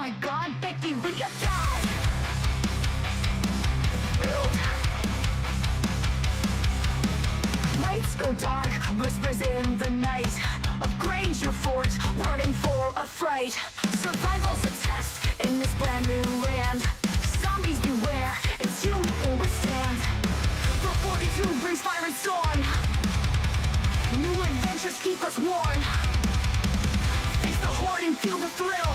my god, Becky, we got that! Lights go dark, whispers in the night. Upgrade your fort, burning for a fright. Survival's a test in this brand new land. Zombies beware, it's you who will withstand. For 42 brings fire and storm. New adventures keep us warm. Face the horde and feel the thrill.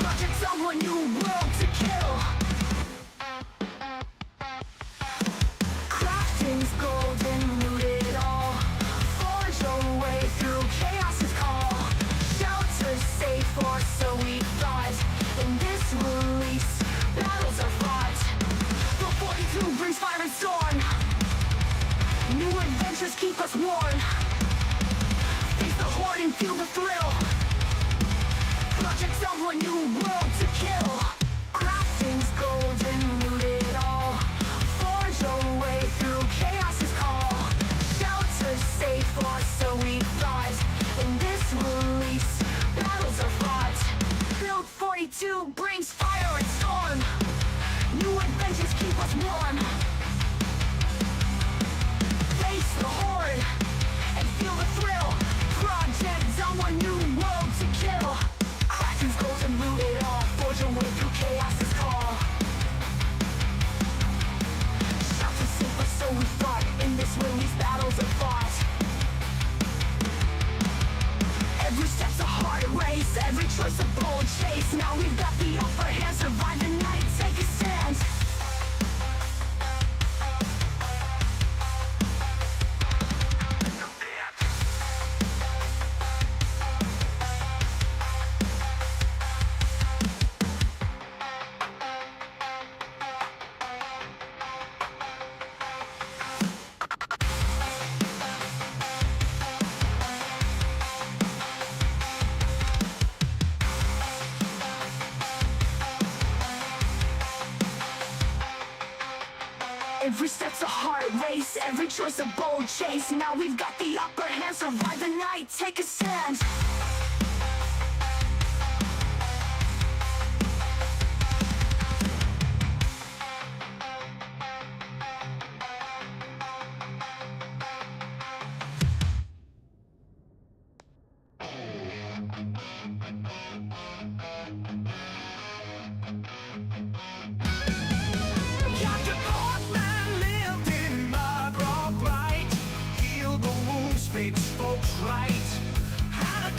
Project someone new world to kill. Crafting's golden, loot it all. Forge your way through chaos's call. Shelter's safe, or so we thought. In this release, battles are fought. The 42 brings fire and storm. New adventures keep us warm. Face the horde and feel the thrill. Project someone new world to kill. Crafting's golden, loot it all. Forge your way through chaos's call. Shelter's safe, or so we thought. In this release, battles are fought. Build 42 brings fire and storm. New adventures keep us warm. Face the horde and feel the thrill. Project someone new world to kill. Crafting's golden, loot it all. Forge your way through chaos's call. Shelter's safe, or so we thought. In this release, battles are fought. Every step's a hard race, every choice a bold chase. Now we've got the upper hand, survive the night, take a stand. Every step's a hard race, every choice a bold chase. Now we've got the upper hand, survive the night, take a stand. Folks right, had a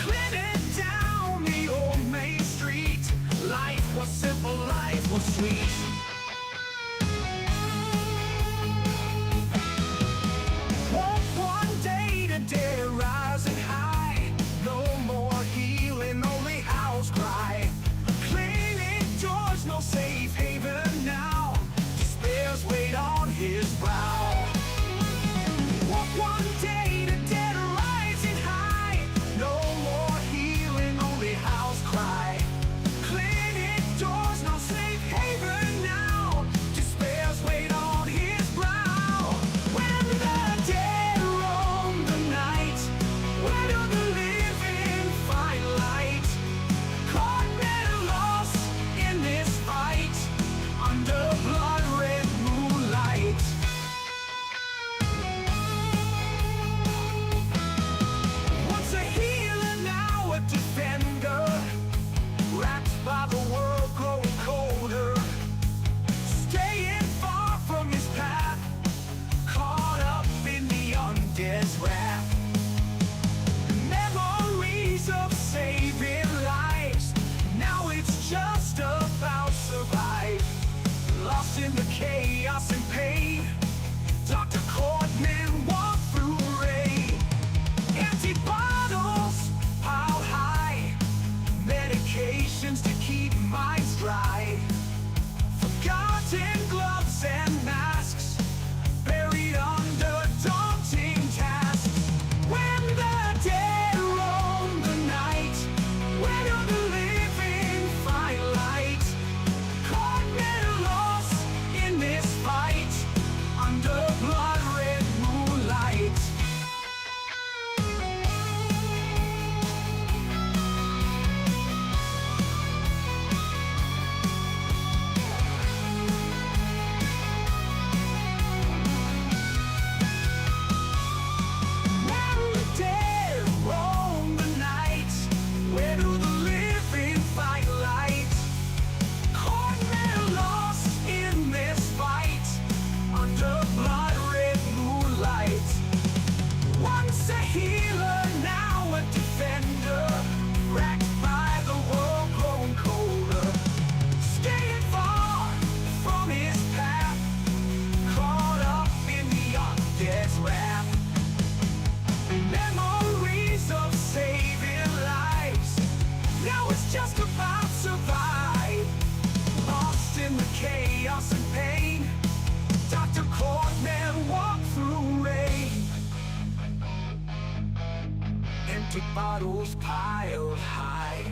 bottles piled high,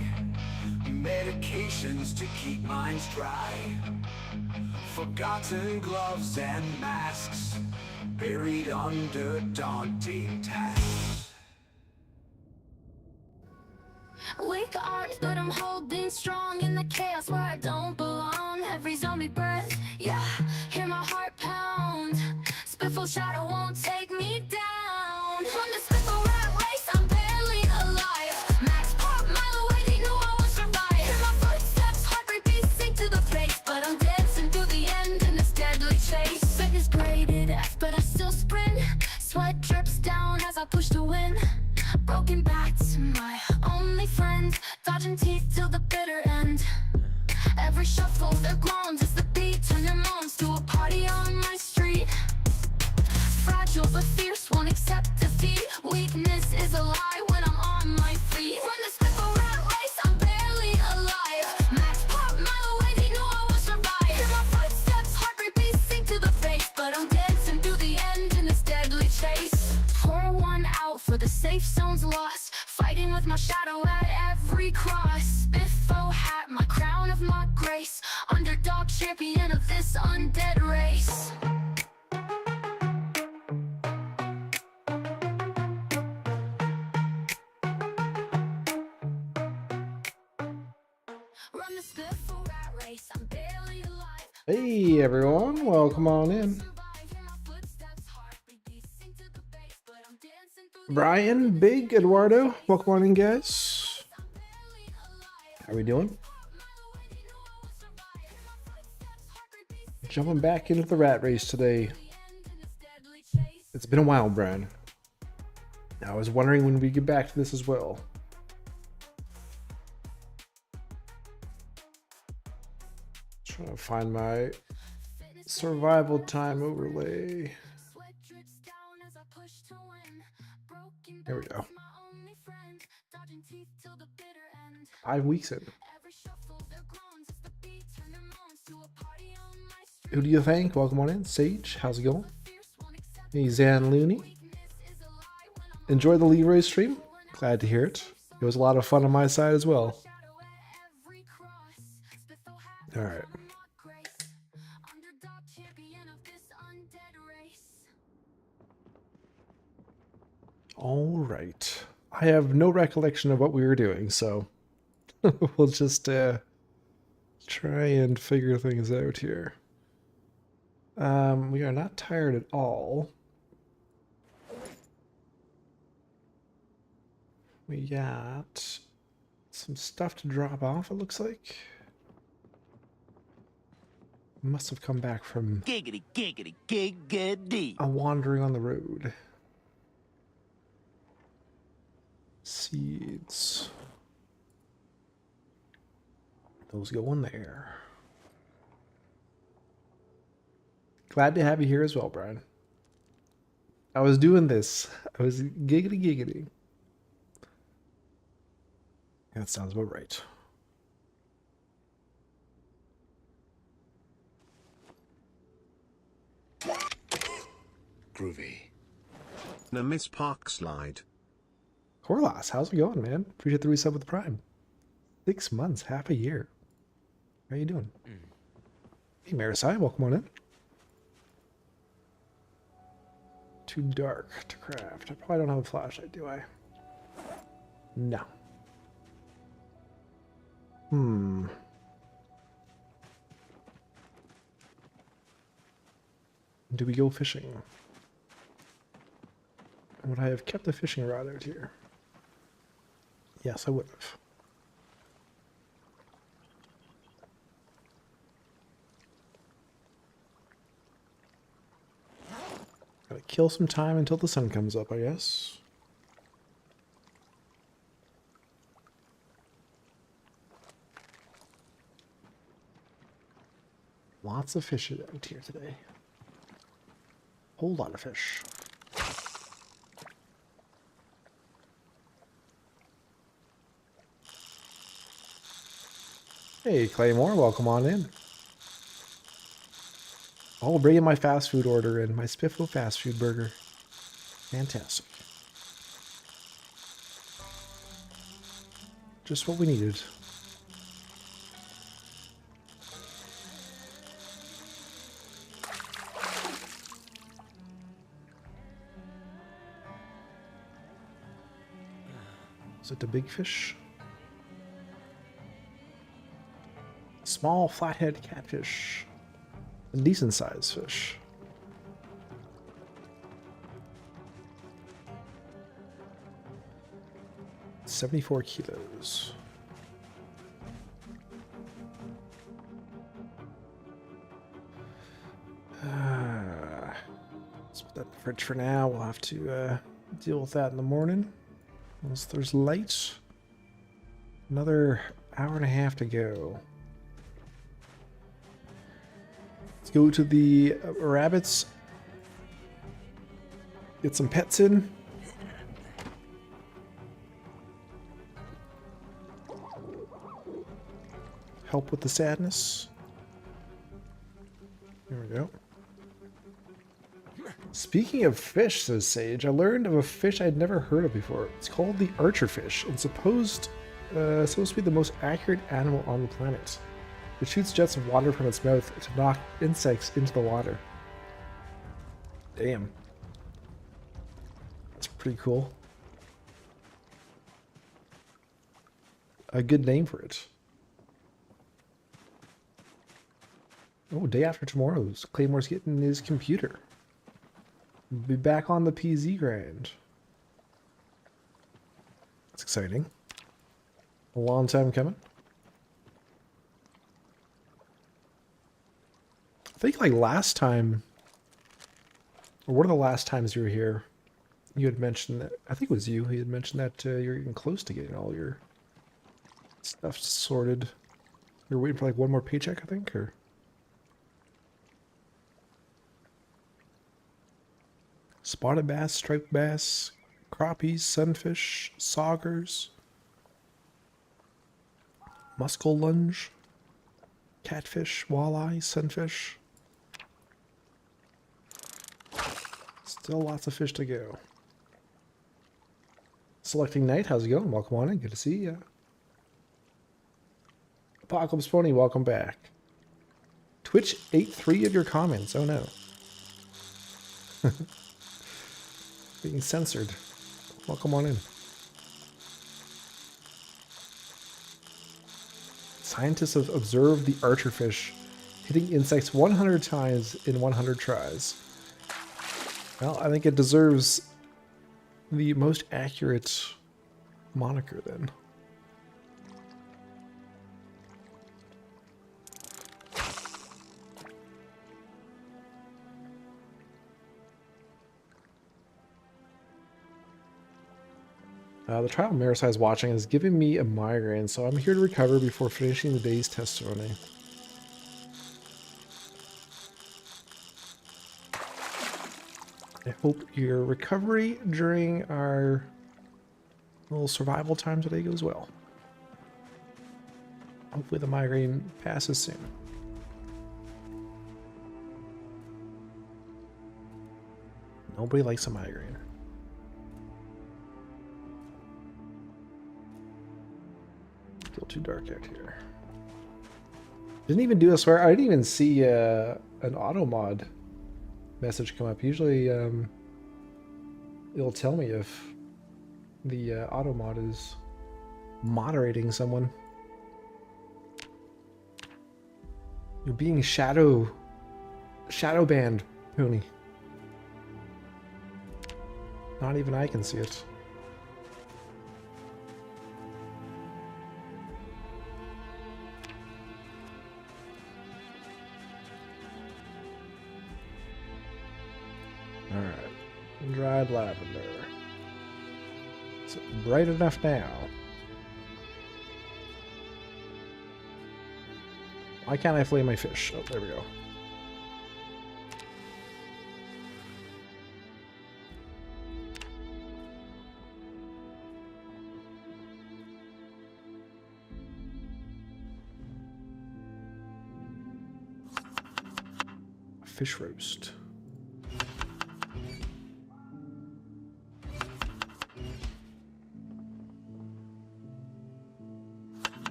medications to keep minds dry, forgotten gloves and masks, buried under daunting tasks. Weak arms, but I'm holding strong in the chaos where I don't belong. Every zombie breath, yeah, hear my heart pound. Spiffo shadow won't take me down. From the Spiffo rat race, I'm barely alive. Max pop, mile away, they knew I would survive. Hear my footsteps, heartbeat beating to the face, but I'm dancing through the end in this deadly chase. Fitness graded F, but I still sprint. Sweat drips down as I push to win. Broken backs, my only friends, dodging teeth till the bitter end. Every shuffle, their groans as the beat turn their moans to a party on my street. Fragile but fierce, won't accept defeat. Weakness is a lie when I'm on my feet. Run the Spiffo rat race, I'm barely alive. Max pop, mile away, they knew I would survive. Hear my footsteps, heartbeat beating to the face, but I'm dancing through the end in this deadly chase. Pour one out for the safe zone's lost, fighting with my shadow at every cross. Spiffo hat, my crown of my grace, underdog champion of this undead race. Run the Spiffo rat race, I'm barely alive. Hey everyone, welcome on in. Brian, Big, Eduardo, welcome on in, guys. How we doing? Jumping back into the rat race today. It's been a while, Brian. I was wondering when we get back to this as well. Trying to find my survival time overlay. There we go. 5 weeks in. Who do you think? Welcome on in. Sage, how's it going? Hey, Zan Looney. Enjoy the Leroy stream. Glad to hear it. It was a lot of fun on my side as well. Alright. Alright. I have no recollection of what we were doing, so we'll just try and figure things out here. We are not tired at all. We got some stuff to drop off, it looks like. Must have come back from giggity, giggity, giggity. a wandering on the road. Seeds. Those go in there. Glad to have you here as well, Brian. I was doing this. I was giggity giggity. That sounds about right. Groovy. Now Miss Park slide. Corlas, how's it going, man? Appreciate the resub with Prime. 6 months, half a year. How you doing? Hey, Marisai, welcome on in. Too dark to craft. I probably don't have a flashlight, do I? No. Do we go fishing? Would I have kept the fishing rod out here? Yes, I would have. Gotta kill some time until the sun comes up, I guess. Lots of fish out here today. Whole lot of fish. Hey, Claymore, welcome on in. Oh, bringing my fast food order in, my Spiffo fast food burger. Fantastic. Just what we needed. Is it the big fish? Small flathead catfish. A decent sized fish. $74 kilos. Let's put that in the fridge for now. We'll have to deal with that in the morning. Once there's light. Another hour and a half to go. Let's go to the rabbits. Get some pets in. Help with the sadness. There we go. Speaking of fish, says Sage, I learned of a fish I'd never heard of before. It's called the archerfish. It's supposed to be the most accurate animal on the planet. It shoots jets of water from its mouth to knock insects into the water. Damn. That's pretty cool. A good name for it. Oh, day after tomorrow's. Claymore's getting his computer. Be back on the PZ grind. That's exciting. A long time coming. I think like last time, or one of the last times you were here, you had mentioned that, I think it was you, he had mentioned that you're getting close to getting all your stuff sorted. You're waiting for like one more paycheck, I think, or... Spotted bass, striped bass, crappies, sunfish, saugers, muskell lunge, catfish, walleye, sunfish. Still lots of fish to go. Selecting night, how's it going? Welcome on in, good to see ya. Apocalypse Pony, welcome back. Twitch ate 3 of your comments, oh no. Being censored. Welcome on in. Scientists have observed the archerfish hitting insects 100 times in 100 tries. Well, I think it deserves the most accurate moniker then. The trial Marisai's watching is giving me a migraine, so I'm here to recover before finishing the day's testimony. I hope your recovery during our little survival time today goes well. Hopefully the migraine passes soon. Nobody likes a migraine. Still too dark out here. Didn't even do a swear. I didn't even see an auto mod message come up. Usually it'll tell me if the auto mod is moderating someone. You're being shadow banned, Pony. Not even I can see it. Alright. Dried lavender. Is it bright enough now? Why can't I flay my fish? Oh, there we go. Fish roast.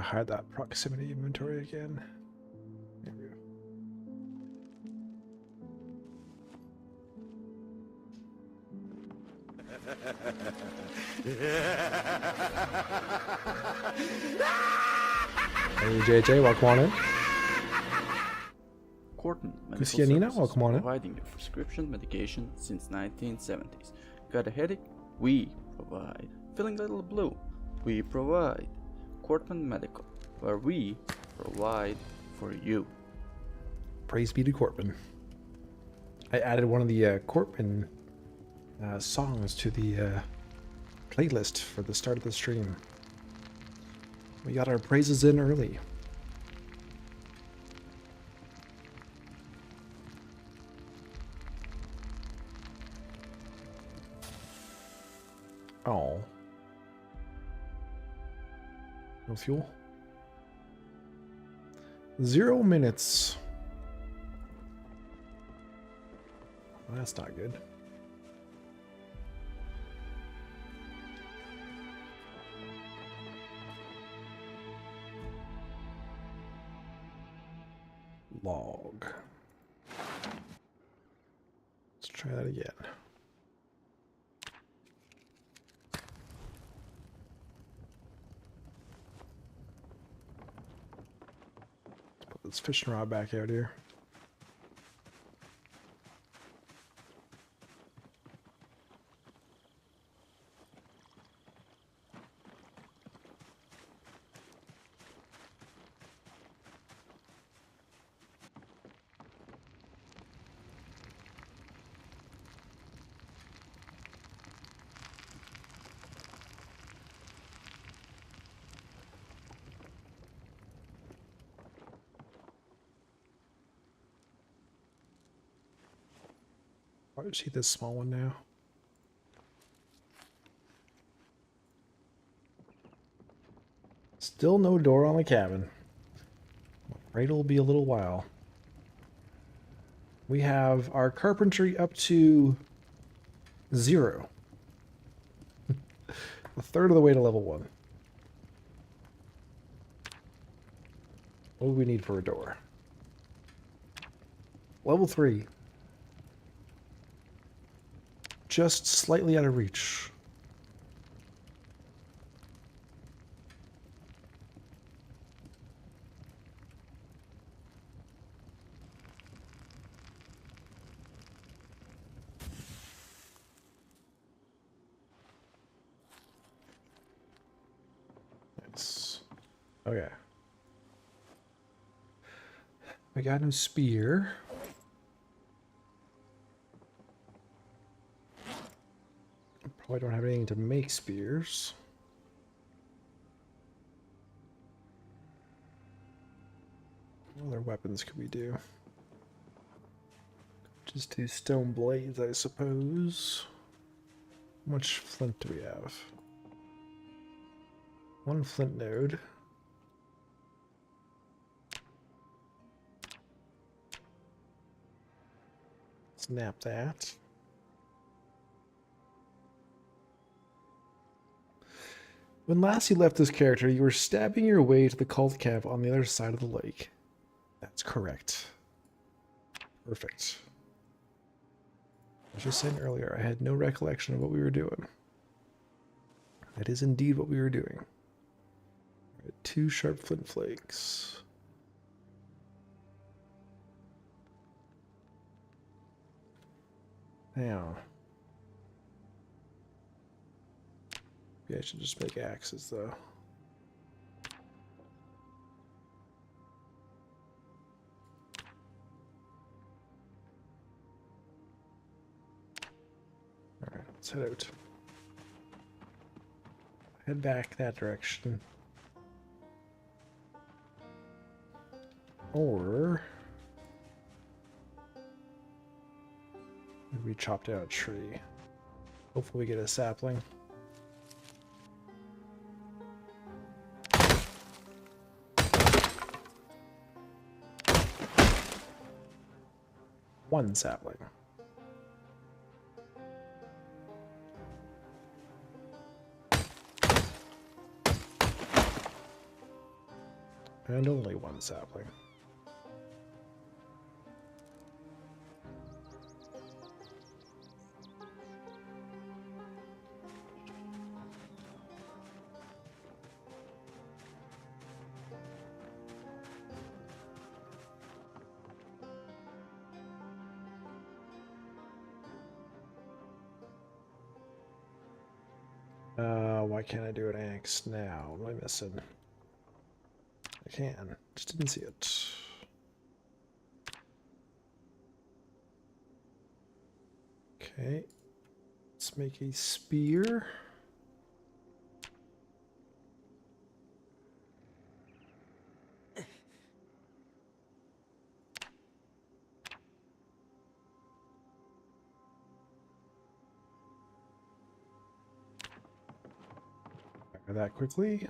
hide that proximity inventory again. There we go. Hey JJ, welcome on in. Corton Medical Kusianina, Services, welcome on in. providing your prescription medication since 1970s. Got a headache? We provide. Feeling a little blue? We provide. Cortman Medical, where we provide for you. Praise be to Cortman. I added one of the Cortman songs to the playlist for the start of the stream. We got our praises in early. Oh. No fuel? 0 minutes. Well, that's not good. Log. Let's try that again. Let's put this fishing rod back out here. Why did you see this small one now? Still no door on the cabin. I'm afraid it'll be a little while. We have our carpentry up to 0. A third of the way to level 1. What do we need for a door? Level 3. Just slightly out of reach. Nice. Okay. We got no spear. Probably don't have anything to make spears. What other weapons could we do? Just do stone blades, I suppose. How much flint do we have? 1 flint node. Snap that. When last you left this character, you were stabbing your way to the cult camp on the other side of the lake. That's correct. Perfect. I was just saying earlier, I had no recollection of what we were doing. That is indeed what we were doing. Right, 2 sharp flint flakes. Now. Maybe I should just make axes, though. Alright, let's head out. Head back that direction. Or maybe we chop down a tree. Hopefully we get a sapling. One sapling. And only one sapling. Why can't I do an axe now? What am I missing? I can. Just didn't see it. Okay. Let's make a spear. Fire that quickly.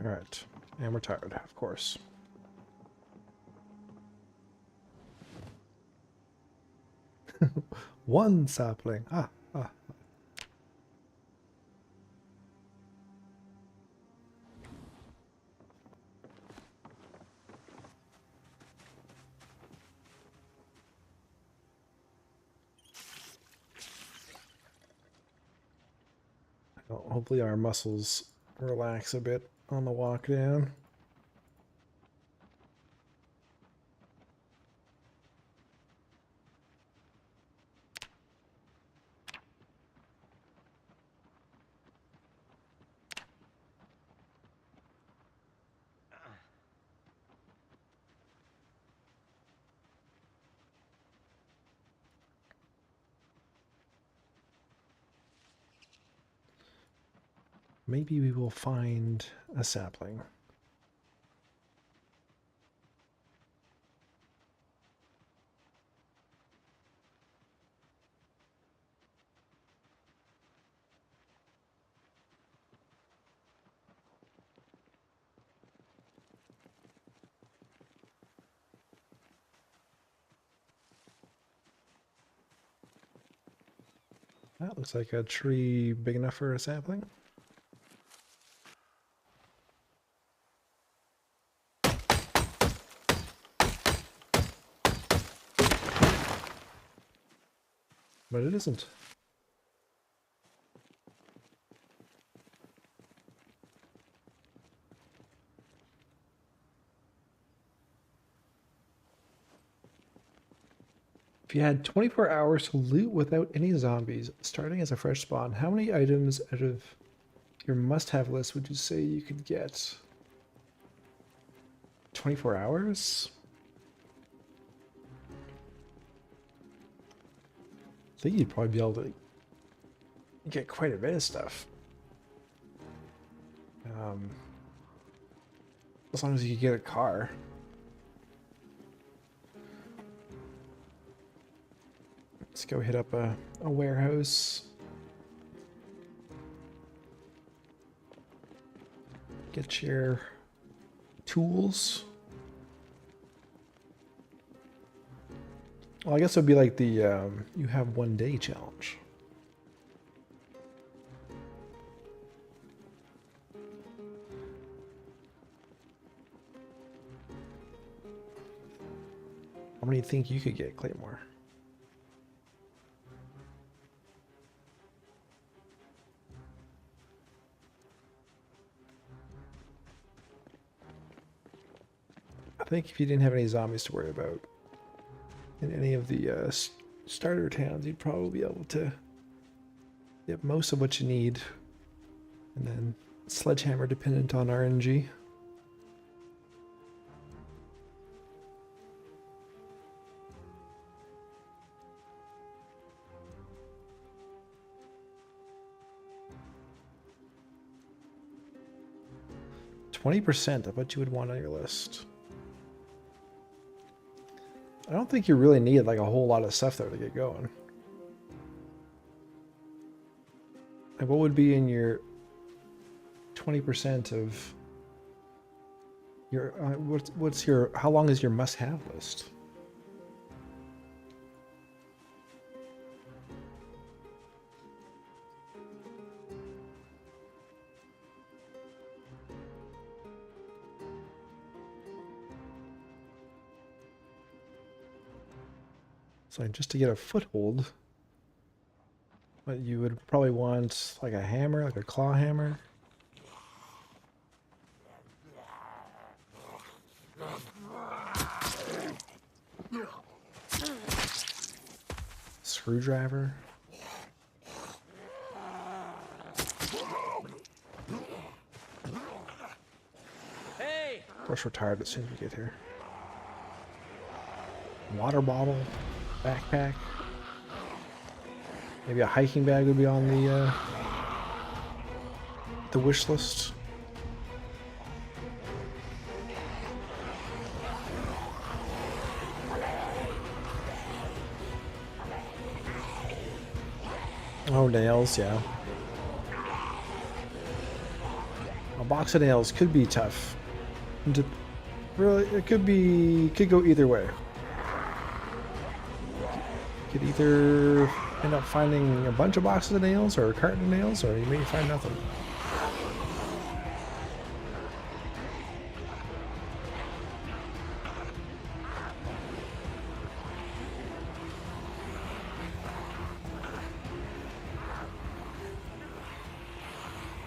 All right. And we're tired, of course. One sapling. Ah. Well, hopefully our muscles relax a bit on the walk down. Maybe we will find a sapling. That looks like a tree big enough for a sapling. But it isn't. If you had 24 hours to loot without any zombies, starting as a fresh spawn, how many items out of your must-have list would you say you could get? 24 hours? I think you'd probably be able to get quite a bit of stuff. As long as you could get a car. Let's go hit up a warehouse. Get your tools. Well, I guess it would be like the you have 1 day challenge. How many do you think you could get, Claymore? I think if you didn't have any zombies to worry about in any of the starter towns, you'd probably be able to get most of what you need. And then sledgehammer dependent on RNG. 20% of what you would want on your list. I don't think you really need like a whole lot of stuff there to get going. And what would be in your 20% of your what's your, how long is your must-have list? So just to get a foothold, but you would probably want like a hammer, like a claw hammer. Screwdriver. Hey! Of course we're tired as soon as we get here. Water bottle. Backpack. Maybe a hiking bag would be on the wish list. Oh, nails, yeah. A box of nails could be tough. Really, it could go either way. Could either end up finding a bunch of boxes of nails or a carton of nails, or you may find nothing.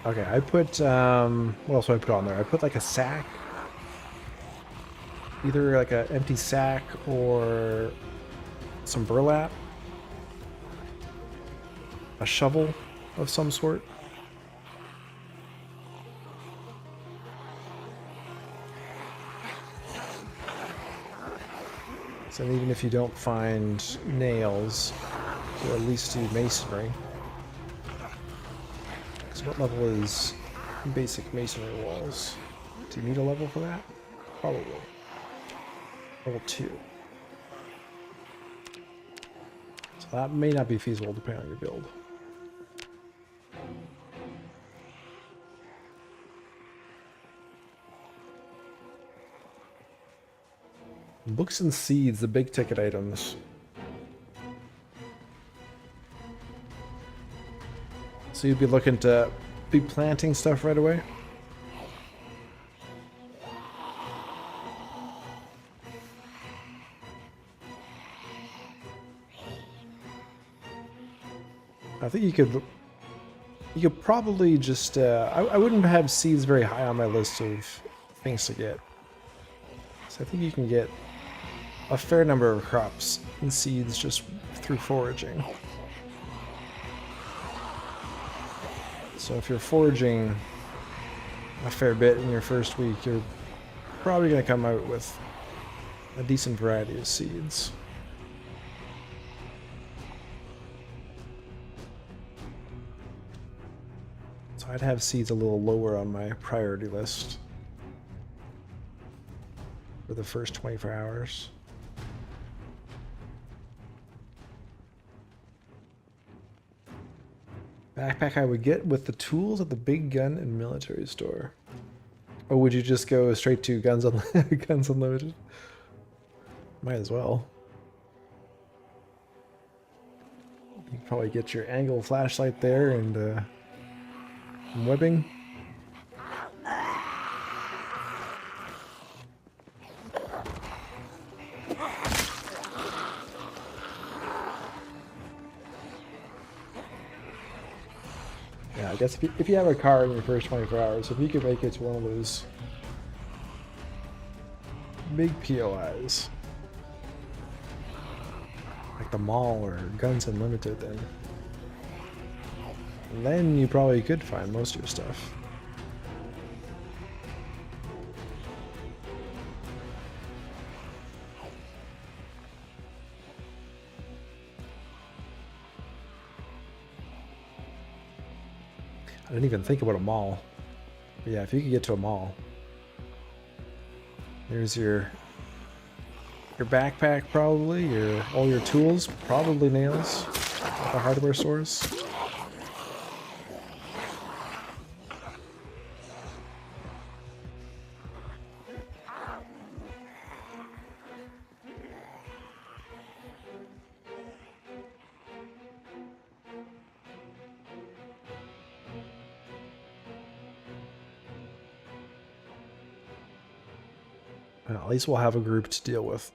Okay, I put, what else do I put on there? I put like a sack. Either like an empty sack or some burlap, a shovel of some sort. So even if you don't find nails, you'll at least do masonry. So what level is basic masonry walls? Do you need a level for that? Probably. Level 2. That may not be feasible depending on your build. Books and seeds, the big ticket items. So you'd be looking to be planting stuff right away? I think you could probably just, I wouldn't have seeds very high on my list of things to get. So I think you can get a fair number of crops and seeds just through foraging. So if you're foraging a fair bit in your first week, you're probably going to come out with a decent variety of seeds. So I'd have seeds a little lower on my priority list for the first 24 hours. Backpack I would get with the tools at the big gun and military store. Or would you just go straight to Guns Unlimited? Might as well. You can probably get your angle flashlight there and webbing. Yeah, I guess if you have a car in your first 24 hours, if you could make it to one of those big POIs, like the mall or Guns Unlimited, then you probably could find most of your stuff. I didn't even think about a mall. But yeah, if you could get to a mall, There's your backpack, probably. All your tools, probably nails at the hardware stores. Well, at least we'll have a group to deal with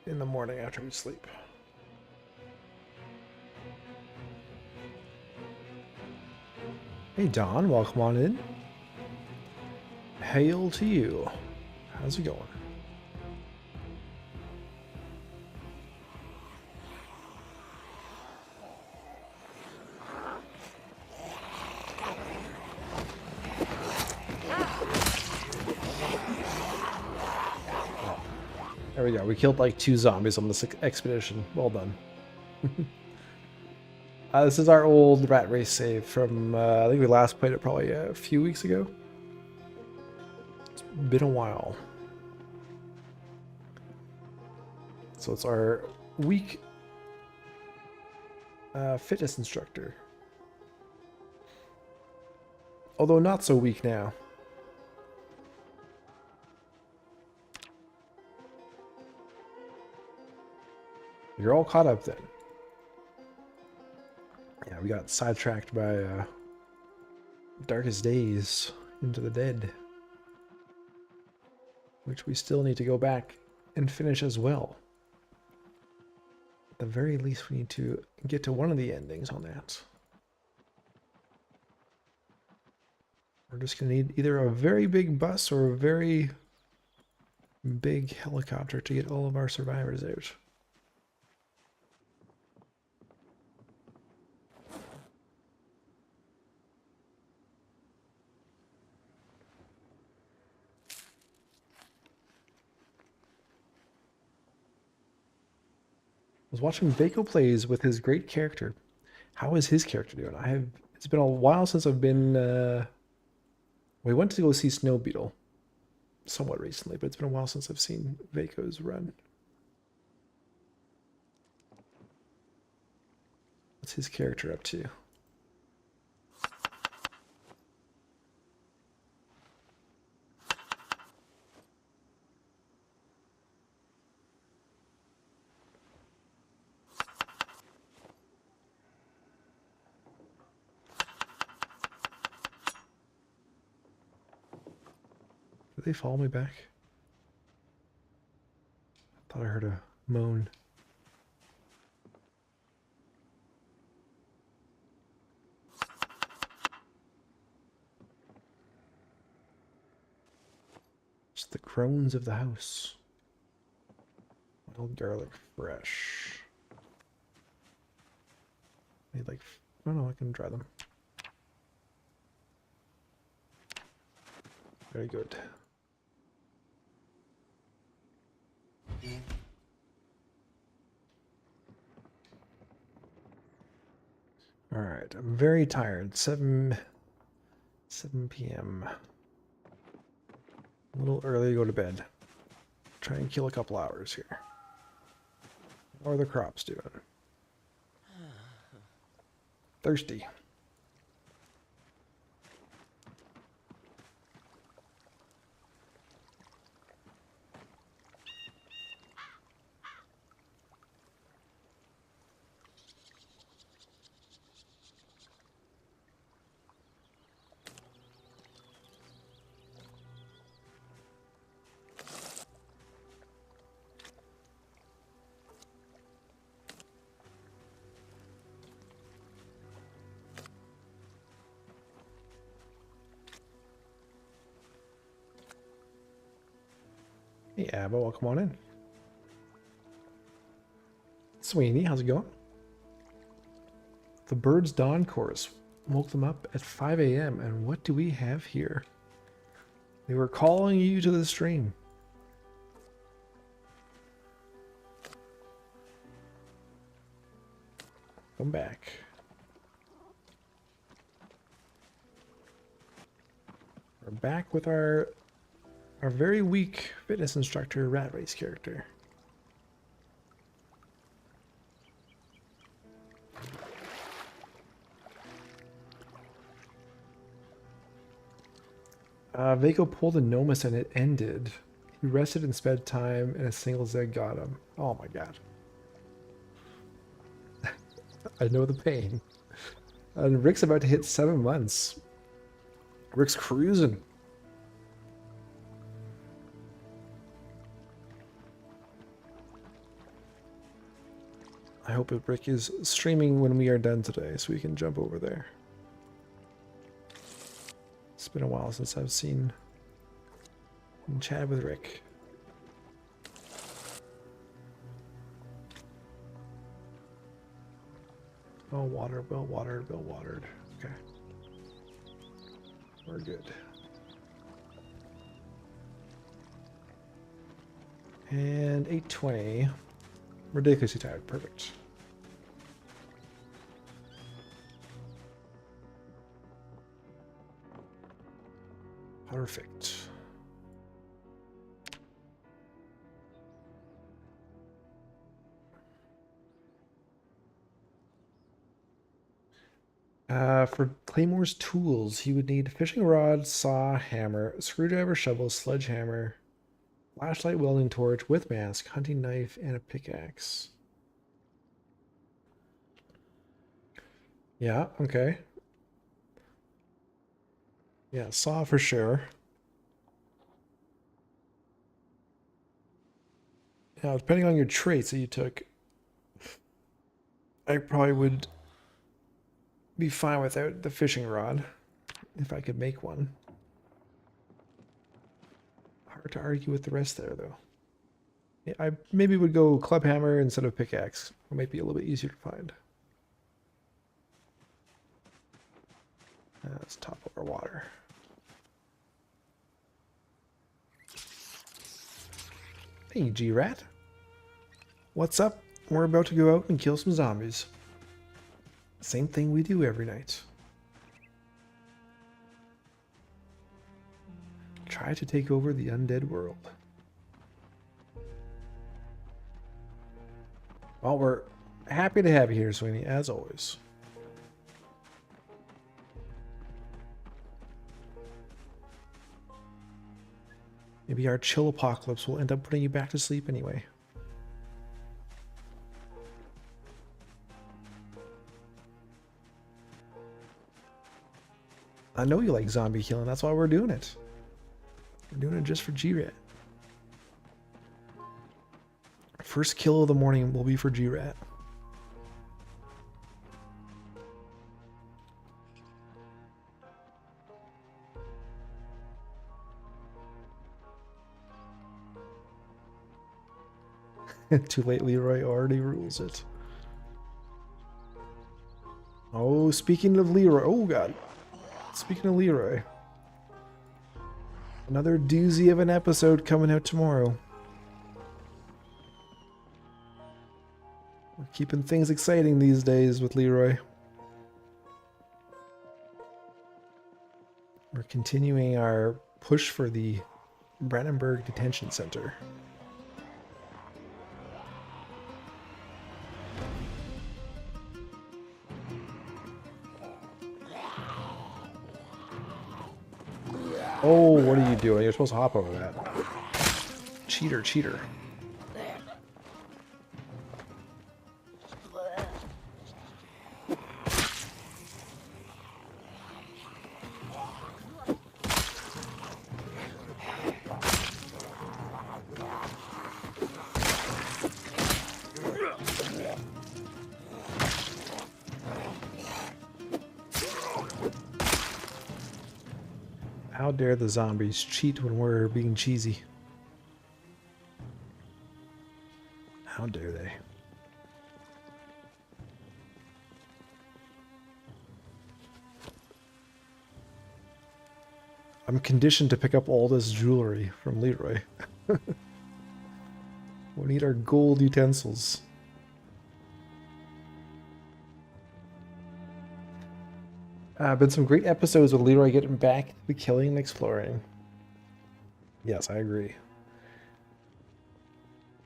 in the morning after we sleep. Hey Don, welcome on in. Hail to you. How's it going? There we go. We killed like 2 zombies on this expedition. Well done. This is our old rat race save from, I think we last played it probably a few weeks ago. It's been a while. So it's our weak fitness instructor. Although not so weak now. You're all caught up then. Yeah, we got sidetracked by Darkest Days into the Dead, which we still need to go back and finish as well. At the very least, we need to get to one of the endings on that. We're just going to need either a very big bus or a very big helicopter to get all of our survivors out. I was watching Vaco plays with his great character. How is his character doing? It's been a while since I've been we went to go see Snow Beetle somewhat recently, but it's been a while since I've seen Vaco's run. What's his character up to? Did they follow me back? I thought I heard a moan. It's the crones of the house. Wild garlic fresh. Need like, oh no, I can dry them. Very good. All right, I'm very tired. 7 p.m. A little early to go to bed. Try and kill a couple hours here. How are the crops doing? Thirsty. Hey, Abba, welcome on in. Sweeney, how's it going? The Birds Dawn Chorus woke them up at 5 a.m. And what do we have here? They were calling you to the stream. Come back. We're back with our Our very weak fitness instructor rat race character. Vaco pulled a Nomus and it ended. He rested and spent time and a single Zeg got him. Oh my god. I know the pain. And Rick's about to hit 7 months. Rick's cruising. I hope that Rick is streaming when we are done today so we can jump over there. It's been a while since I've seen and chatted with Rick. Well watered, well watered, well watered. Okay. We're good. And 8:20. Ridiculously tired. Perfect. Perfect. For Claymore's tools, he would need fishing rod, saw, hammer, screwdriver, shovel, sledgehammer, flashlight, welding torch, with mask, hunting knife, and a pickaxe. Yeah, okay. Yeah, saw for sure. Now, depending on your traits that you took, I probably would be fine without the fishing rod, if I could make one. Hard to argue with the rest there, though. Yeah, I maybe would go club hammer instead of pickaxe. It might be a little bit easier to find. Let's top up our water. Hey, G-Rat. What's up? We're about to go out and kill some zombies. Same thing we do every night. Try to take over the undead world. Well, we're happy to have you here, Sweeney, as always. Maybe our chill apocalypse will end up putting you back to sleep anyway. I know you like zombie killing, that's why we're doing it. We're doing it just for G-Rat. First kill of the morning will be for G-Rat. Too late, Leroy already rules it. Oh, speaking of Leroy. Oh, God. Speaking of Leroy. Another doozy of an episode coming out tomorrow. We're keeping things exciting these days with Leroy. We're continuing our push for the Brandenburg Detention Center. Oh, what are you doing? You're supposed to hop over that. Cheater, cheater. How dare the zombies cheat when we're being cheesy? How dare they? I'm conditioned to pick up all this jewelry from Leroy. We need our gold utensils. Been some great episodes with Leroy getting back to killing and exploring. Yes, I agree.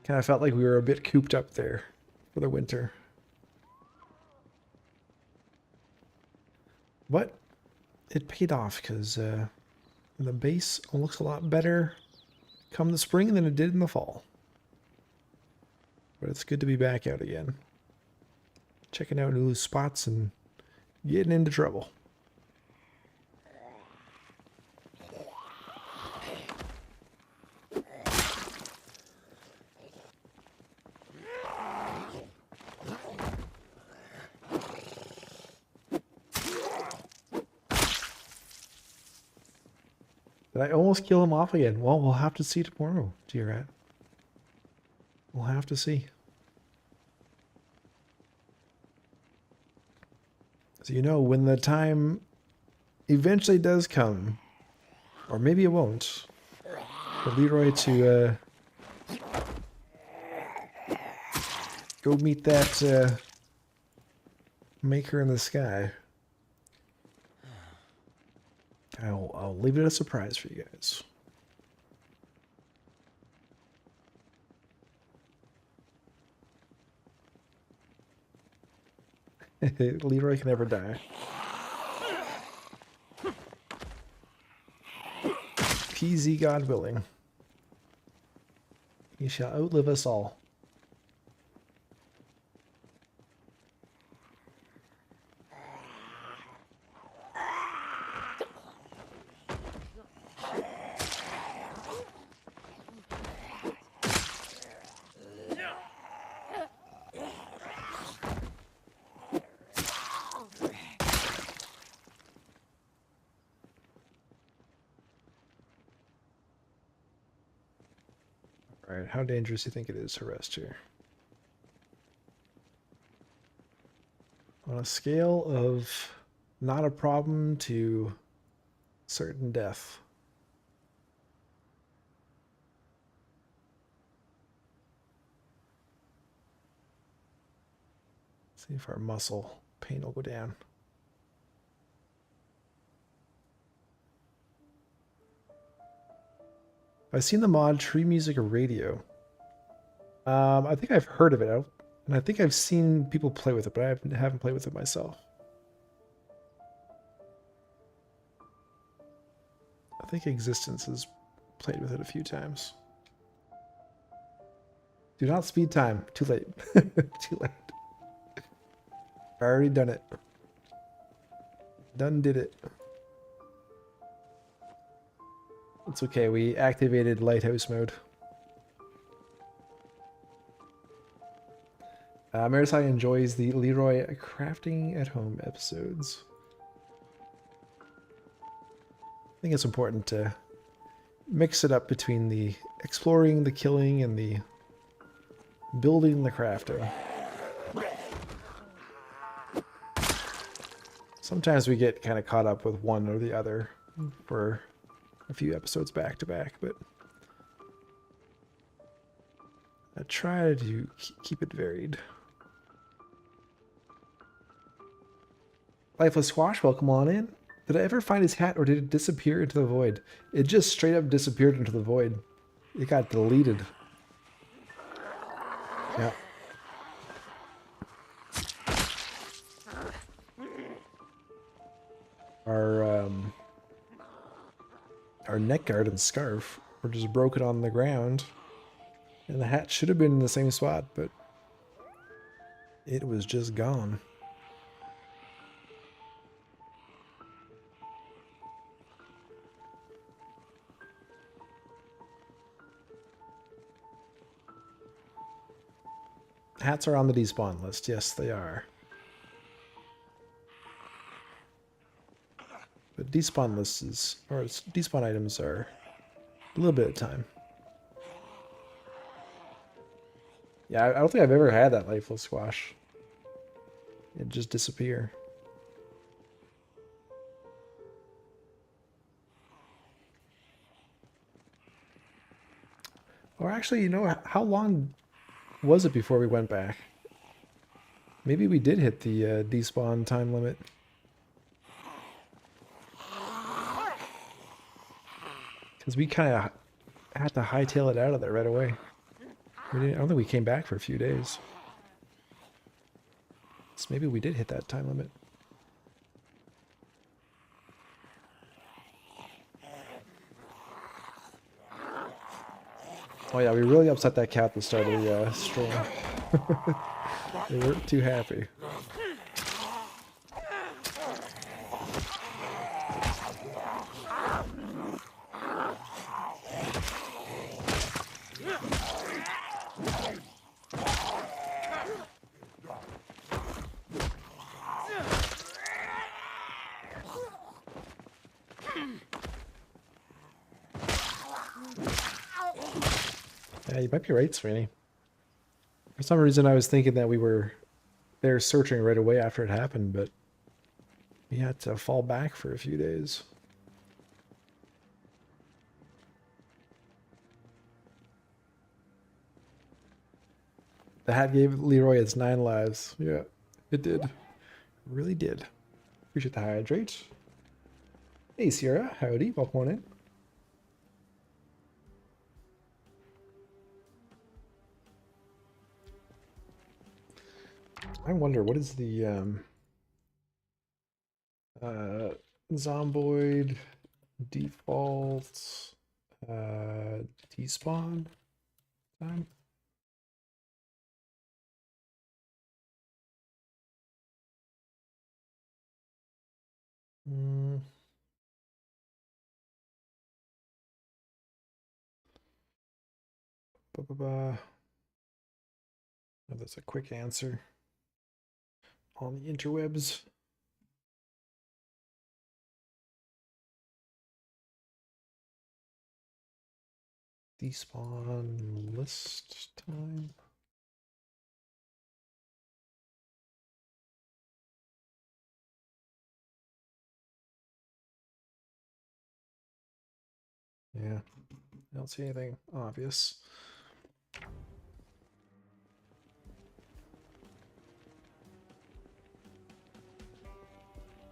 Kind of felt like we were a bit cooped up there for the winter. But it paid off because the base looks a lot better come the spring than it did in the fall. But it's good to be back out again. Checking out new spots and getting into trouble. Did I almost kill him off again? Well, we'll have to see tomorrow, dear rat. We'll have to see. So you know, when the time eventually does come, or maybe it won't, for Leroy to go meet that maker in the sky, I'll leave it a surprise for you guys. Leroy can never die. PZ God willing. He shall outlive us all. Alright, how dangerous do you think it is to rest here? On a scale of not a problem to certain death. See if our muscle pain will go down. I've seen the mod Tree Music Radio. I think I've heard of it, and I think I've seen people play with it, but I haven't played with it myself. I think Existence has played with it a few times. Do not speed time. Too late. Too late. I already done it. Done did it. It's okay, we activated lighthouse mode. Marisai enjoys the Leroy crafting at home episodes. I think it's important to mix it up between the exploring, the killing, and the building, the crafting. Sometimes we get kind of caught up with one or the other for a few episodes back to back, but I try to keep it varied. Lifeless Squash, welcome on in. Did I ever find his hat, or did it disappear into the void? It just straight up disappeared into the void. It got deleted. Yeah. Our neck guard and scarf were just broken on the ground, and the hat should have been in the same spot, but it was just gone. Hats are on the despawn list. Yes, they are. But despawn lists is, or despawn items are a little bit of time. Yeah, I don't think I've ever had that lifeless squash. It just disappear. Or actually, you know, how long was it before we went back? Maybe we did hit the despawn time limit. Because we kind of had to hightail it out of there right away. I don't think we came back for a few days. So maybe we did hit that time limit. Oh yeah, we really upset that cat at the start of the stream. They weren't too happy. Yeah, you might be right, Sweeney. For some reason, I was thinking that we were there searching right away after it happened, but we had to fall back for a few days. The hat gave Leroy its 9 lives. Yeah, it did. It really did. Appreciate the hydrate. Hey, Sierra. Howdy. Welcome on in. I wonder, what is the Zomboid default despawn time? Oh, that's a quick answer on the interwebs. Despawn list time. Yeah, I don't see anything obvious.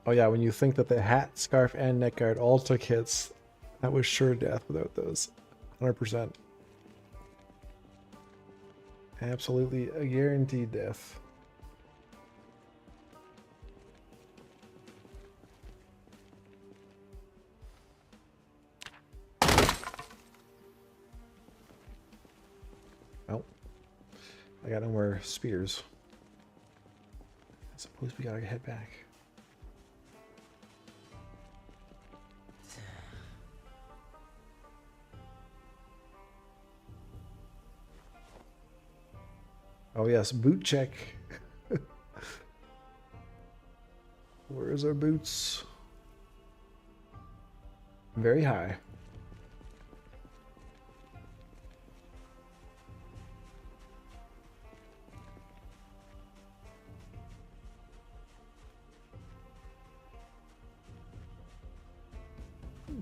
Oh yeah, when you think that the hat, scarf, and neck guard all took hits, that was sure death without those. 100%. Absolutely a guaranteed death. Well, I got no more spears. I suppose we gotta head back. Oh yes, boot check. Where's our boots? Very high.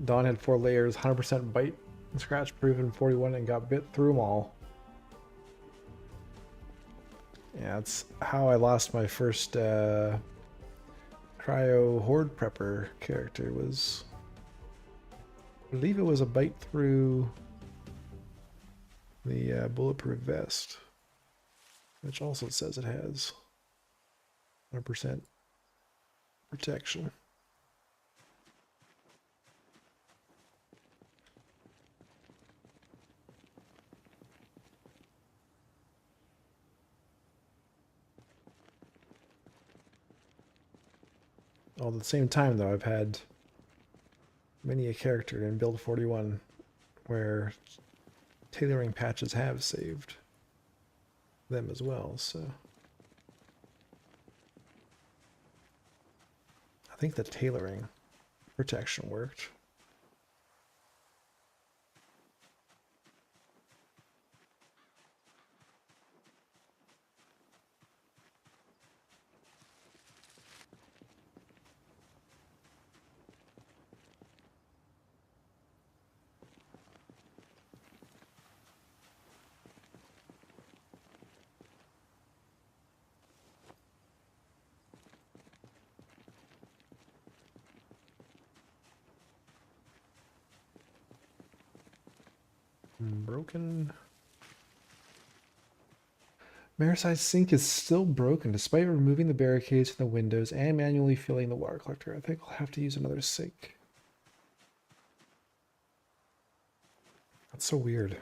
Dawn had 4 layers, 100% bite, scratch proven 41, and got bit through them all. Yeah, that's how I lost my first cryo horde prepper character. Was, I believe it was a bite through the bulletproof vest, which also says it has 100% protection. All at the same time, though, I've had many a character in build 41 where tailoring patches have saved them as well, so I think the tailoring protection worked. Broken. Mariside's sink is still broken despite removing the barricades from the windows and manually filling the water collector. I think I'll have to use another sink. That's so weird. I'm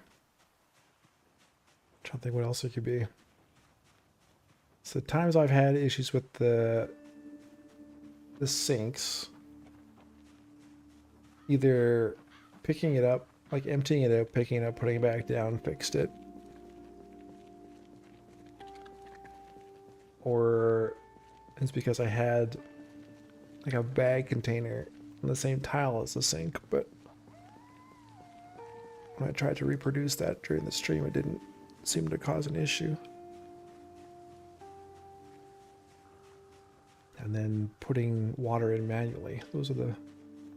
trying to think what else it could be. So times I've had issues with the sinks, either picking it up, like emptying it out, picking it up, putting it back down, fixed it. Or it's because I had like a bag container in the same tile as the sink, but when I tried to reproduce that during the stream, it didn't seem to cause an issue. And then putting water in manually. Those are the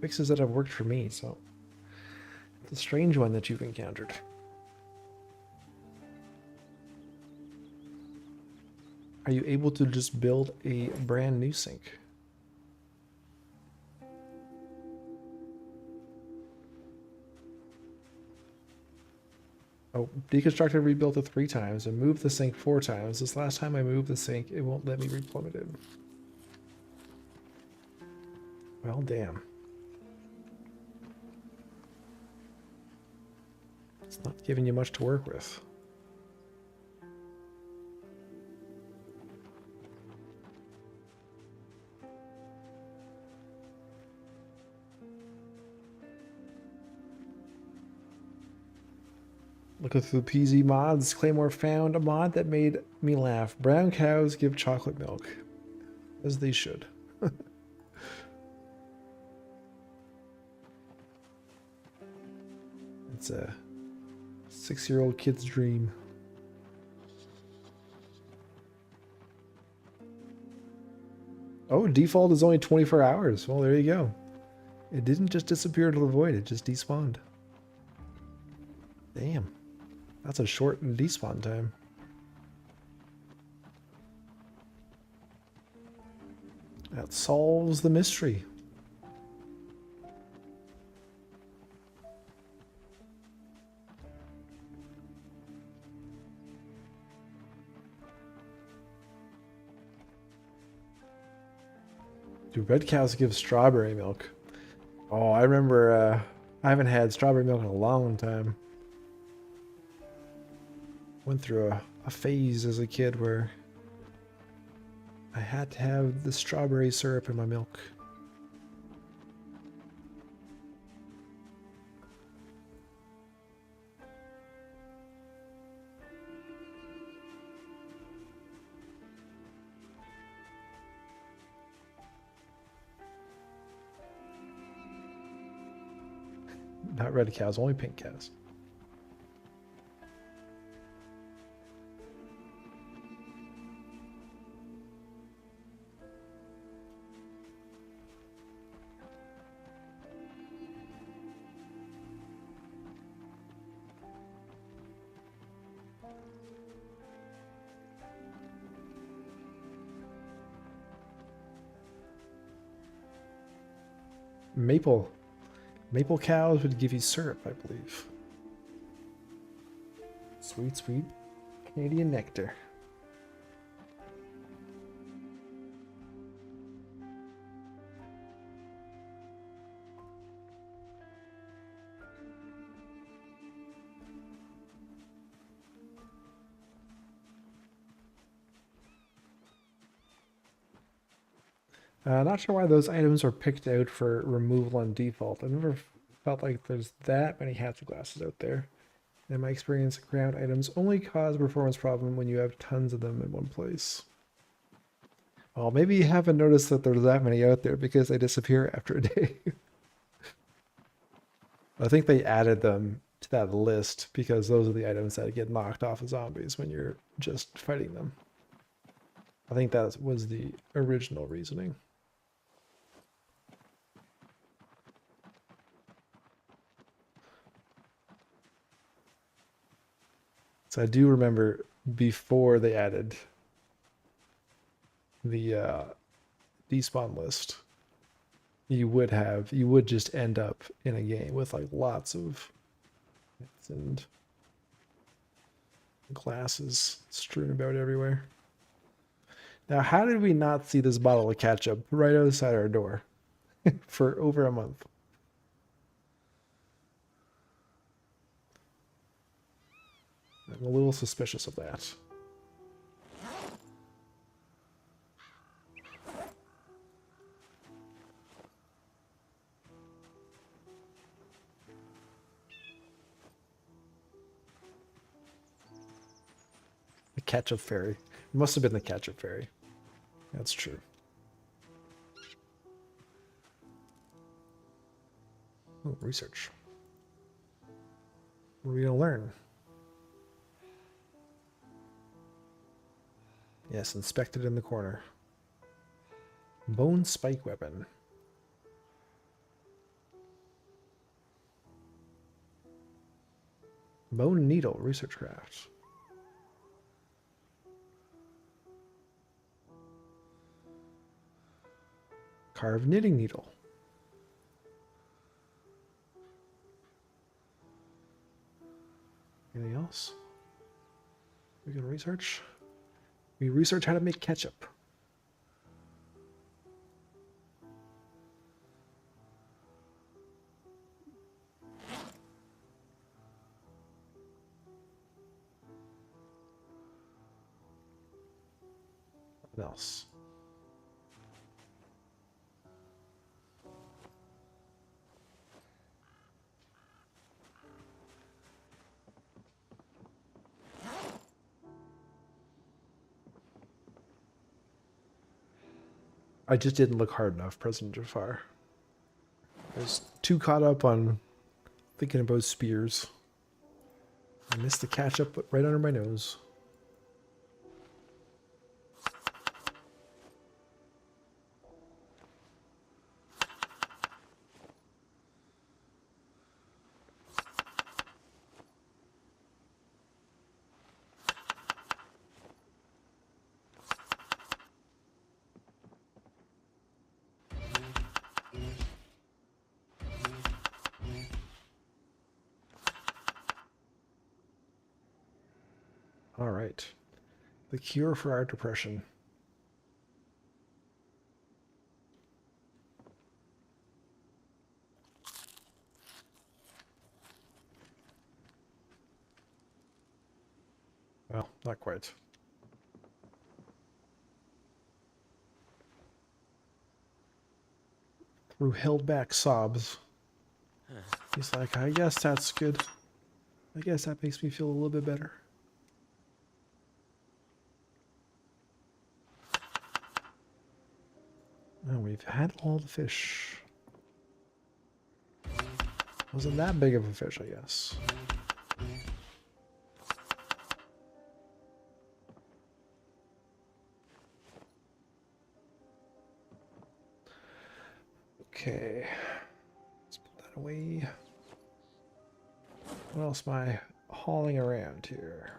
fixes that have worked for me, so it's a strange one that you've encountered. Are you able to just build a brand new sink? Oh, deconstructed, rebuilt it 3 times, and moved the sink 4 times. This last time I moved the sink, it won't let me replumb it in. Well, damn. It's not giving you much to work with. Looking through the PZ mods, Claymore found a mod that made me laugh. Brown cows give chocolate milk. As they should. It's a 6-year-old kid's dream. Oh, default is only 24 hours. Well, there you go. It didn't just disappear into the void, it just despawned. Damn. That's a short despawn time. That solves the mystery. Do red cows give strawberry milk? Oh, I remember, I haven't had strawberry milk in a long time. Went through a phase as a kid where I had to have the strawberry syrup in my milk. Not red cows, only pink cows. Maple. Maple cows would give you syrup, I believe. Sweet, sweet Canadian nectar. Not sure why those items are picked out for removal on default. I've never felt like there's that many hatchet glasses out there. In my experience, ground items only cause a performance problem when you have tons of them in one place. Well, maybe you haven't noticed that there's that many out there because they disappear after a day. I think they added them to that list because those are the items that get knocked off of zombies when you're just fighting them. I think that was the original reasoning. So I do remember before they added the despawn list, you would just end up in a game with like lots of And glasses strewn about everywhere. Now, how did we not see this bottle of ketchup right outside our door for over a month? I'm a little suspicious of that. The ketchup fairy. It must have been the ketchup fairy. That's true. Oh, research. What are we gonna learn? Yes, inspected in the corner. Bone spike weapon. Bone needle, research craft. Carved knitting needle. Anything else? We can research. We research how to make ketchup. What else? I just didn't look hard enough, President Jafar. I was too caught up on thinking about spears. I missed the catch up right under my nose. All right. The cure for our depression. Well, not quite. Through held back sobs. He's like, I guess that's good. I guess that makes me feel a little bit better. Oh, we've had all the fish. Wasn't that big of a fish, I guess. Okay. Let's put that away. What else am I hauling around here?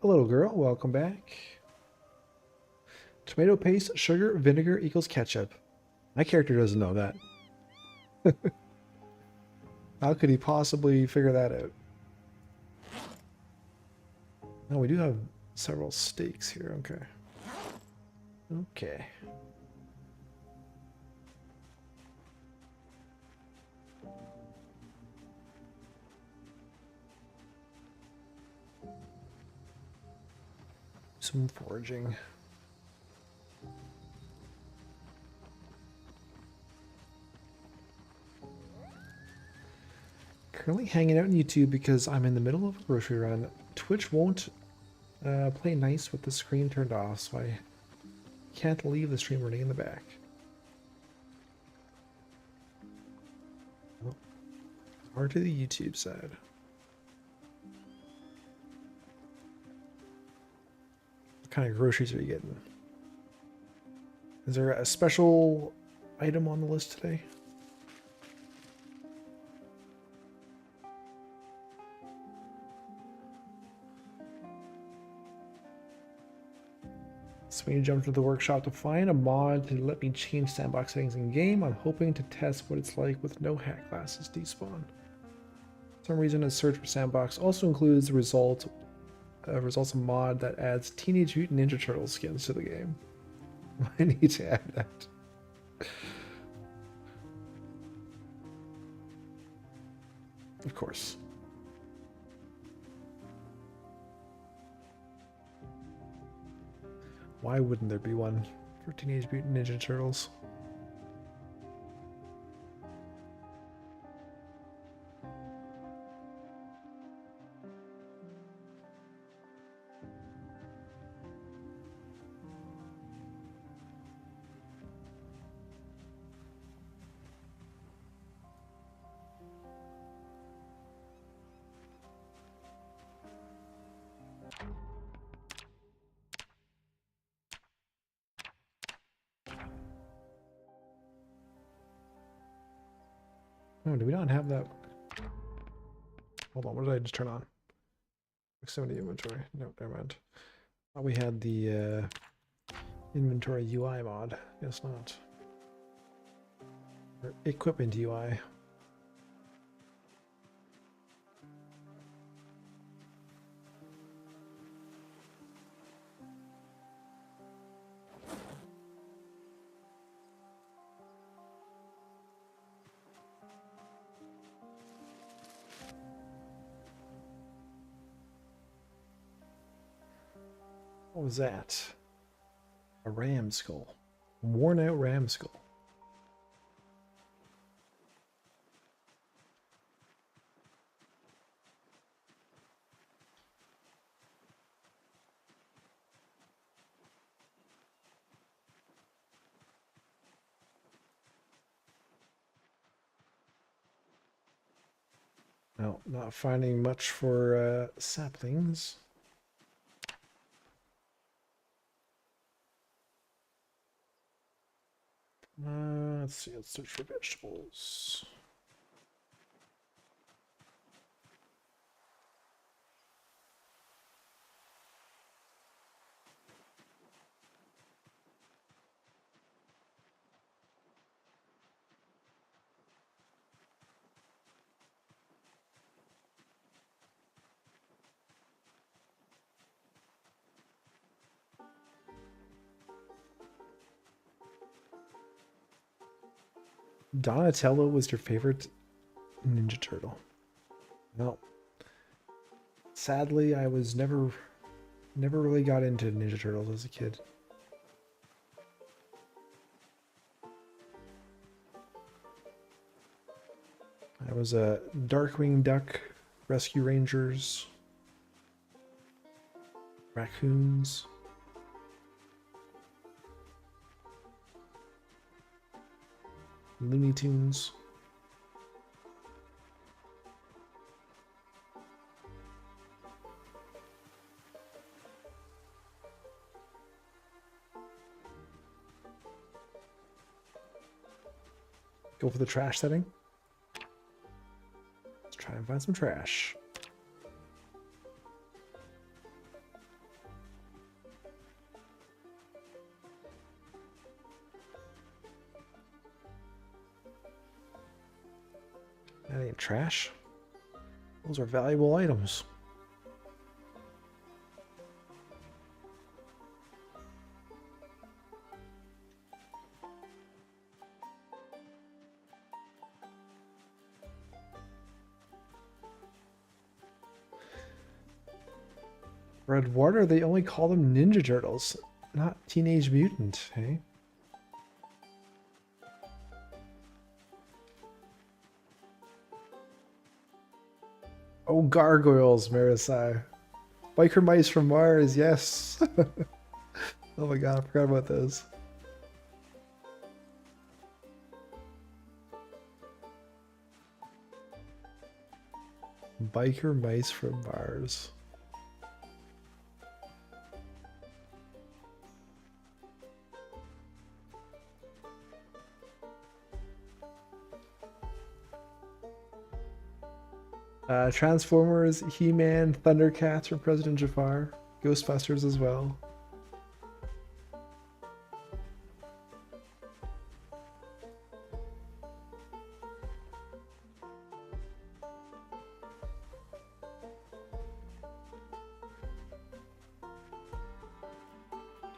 Hello, girl. Welcome back. Tomato paste, sugar, vinegar equals ketchup. My character doesn't know that. How could he possibly figure that out? Oh, we do have several steaks here. Okay. Okay. Some foraging. Currently hanging out on YouTube because I'm in the middle of a grocery run. Twitch won't play nice with the screen turned off, so I can't leave the stream running in the back. Well, or to the YouTube side. What kind of groceries are you getting? Is there a special item on the list today? So when you jump to the workshop to find a mod to let me change sandbox settings in game, I'm hoping to test what it's like with no hack classes despawn. For some reason, a search for sandbox also includes the results of mod that adds Teenage Mutant Ninja Turtle skins to the game. I need to add that. Of course. Why wouldn't there be one for Teenage Mutant Ninja Turtles? Oh, do we not have that? Hold on, what did I just turn on? Proximity inventory. No, never mind. Thought we had the inventory UI mod. Guess not. Or equipment UI. What was that? A ram skull. Worn out ram skull. No, not finding much for saplings. Let's see, let's search for vegetables. Donatello was your favorite Ninja Turtle? No. Sadly, I was never really got into Ninja Turtles as a kid. I was a Darkwing Duck, Rescue Rangers, Raccoons. Looney Tunes. Go for the trash setting. Let's try and find some trash. That ain't trash. Those are valuable items. Red Water, they only call them Ninja Turtles, not Teenage Mutant, hey? Oh, gargoyles, Marisai. Biker mice from Mars, yes. Oh my god, I forgot about those. Biker mice from Mars. Transformers, He-Man, Thundercats from President Jafar, Ghostbusters as well.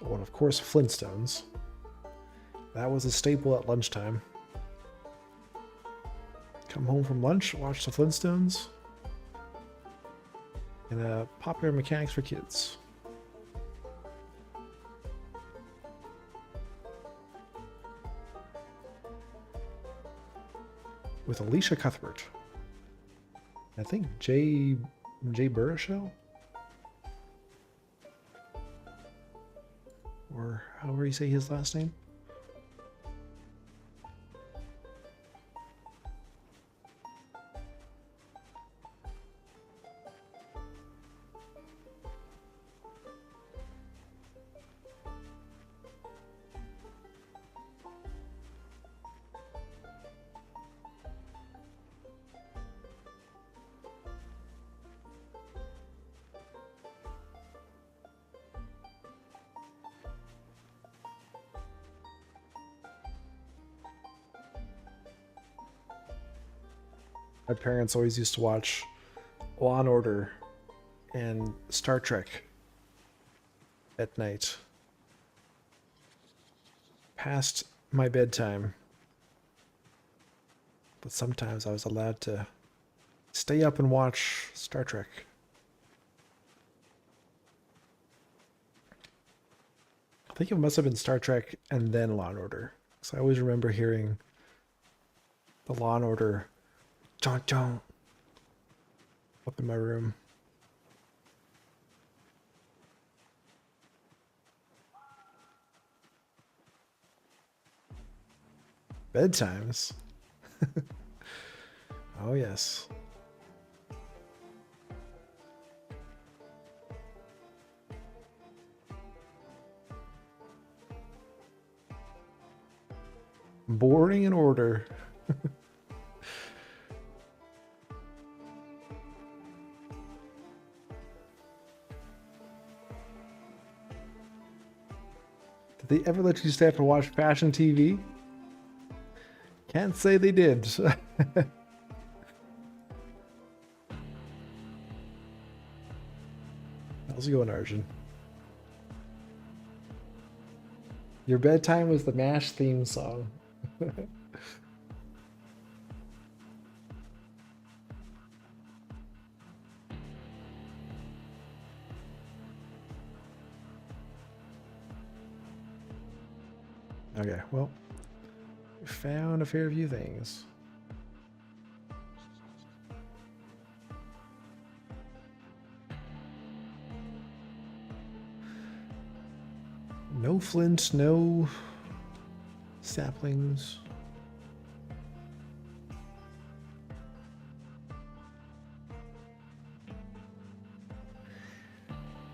Oh, and of course, Flintstones. That was a staple at lunchtime. Come home from lunch, watch the Flintstones. And popular mechanics for kids. With Alicia Cuthbert. I think Jay Baruchel? Or however you say his last name. My parents always used to watch Law and Order and Star Trek at night. Past my bedtime. But sometimes I was allowed to stay up and watch Star Trek. I think it must have been Star Trek and then Law and Order. So I always remember hearing the Law and Order John up in my room. Bedtimes. Oh yes. Boring in order. Did they ever let you stay up and watch fashion TV? Can't say they did. How's it going, Arjun? Your bedtime was the MASH theme song. Okay, well, we found a fair few things. No flint, no saplings.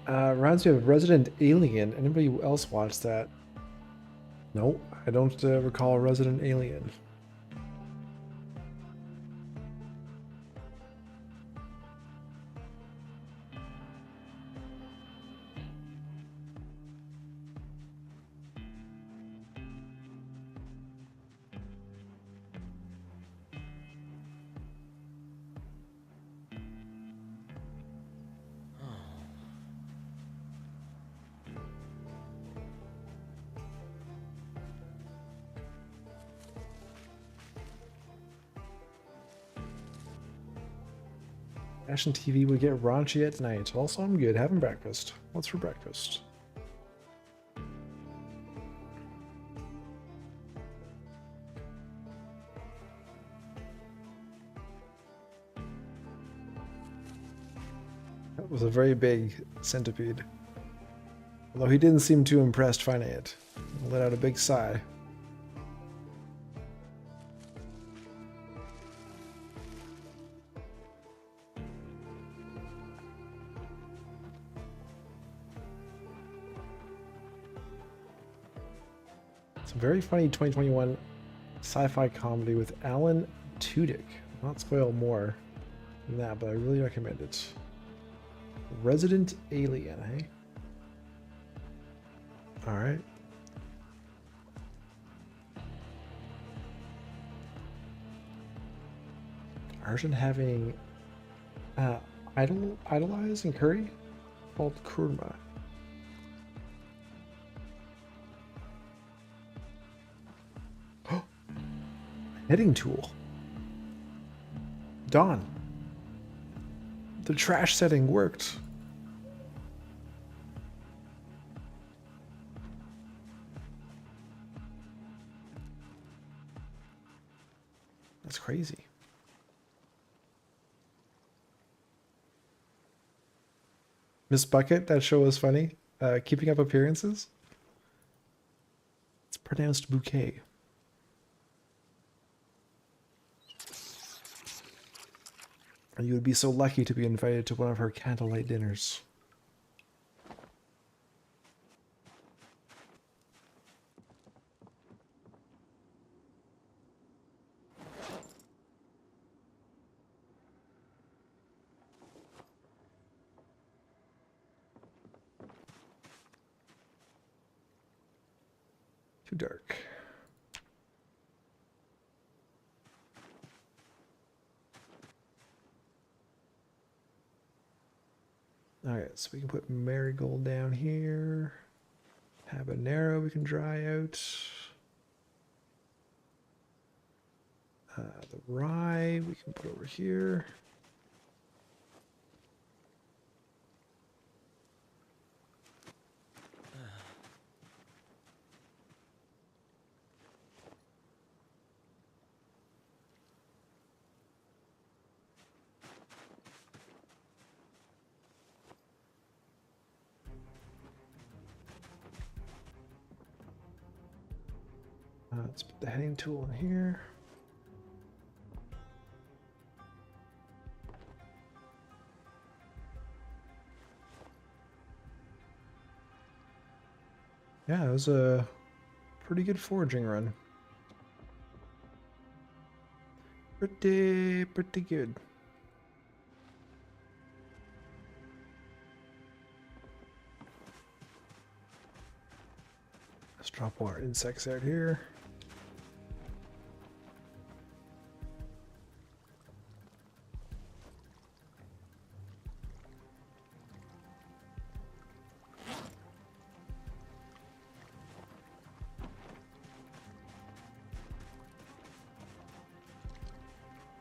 Reminds me of Resident Alien. Anybody else watch that? No, I don't recall Resident Alien. Fashion TV would get raunchy at night. Also, I'm good. Having breakfast. What's for breakfast? was a very big centipede. Although he didn't seem too impressed finding it. He let out a big sigh. It's a very funny 2021 sci-fi comedy with Alan Tudyk. I'll not spoil more than that, but I really recommend it. Resident Alien, eh? Alright. Arjun having idolize and curry called kurma. Knitting tool. Dawn. The trash setting worked. That's crazy. Miss Bucket, that show was funny. Keeping Up Appearances. It's pronounced bouquet. And you would be so lucky to be invited to one of her candlelight dinners. Too dark. Alright, so we can put marigold down here. Habanero we can dry out. The rye we can put over here. Let's put the heading tool in here. Yeah, it was a pretty good foraging run. Pretty good. Let's drop more insects out here.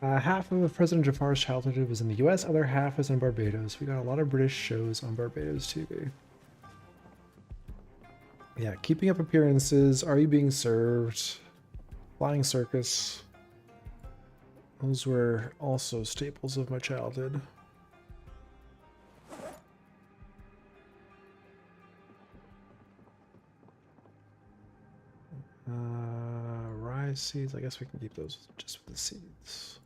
Half of President Jafar's childhood was in the US, other half was in Barbados. We got a lot of British shows on Barbados TV. Yeah, Keeping Up Appearances, Are You Being Served, Flying Circus. Those were also staples of my childhood. Rye seeds, I guess we can keep those just with the seeds.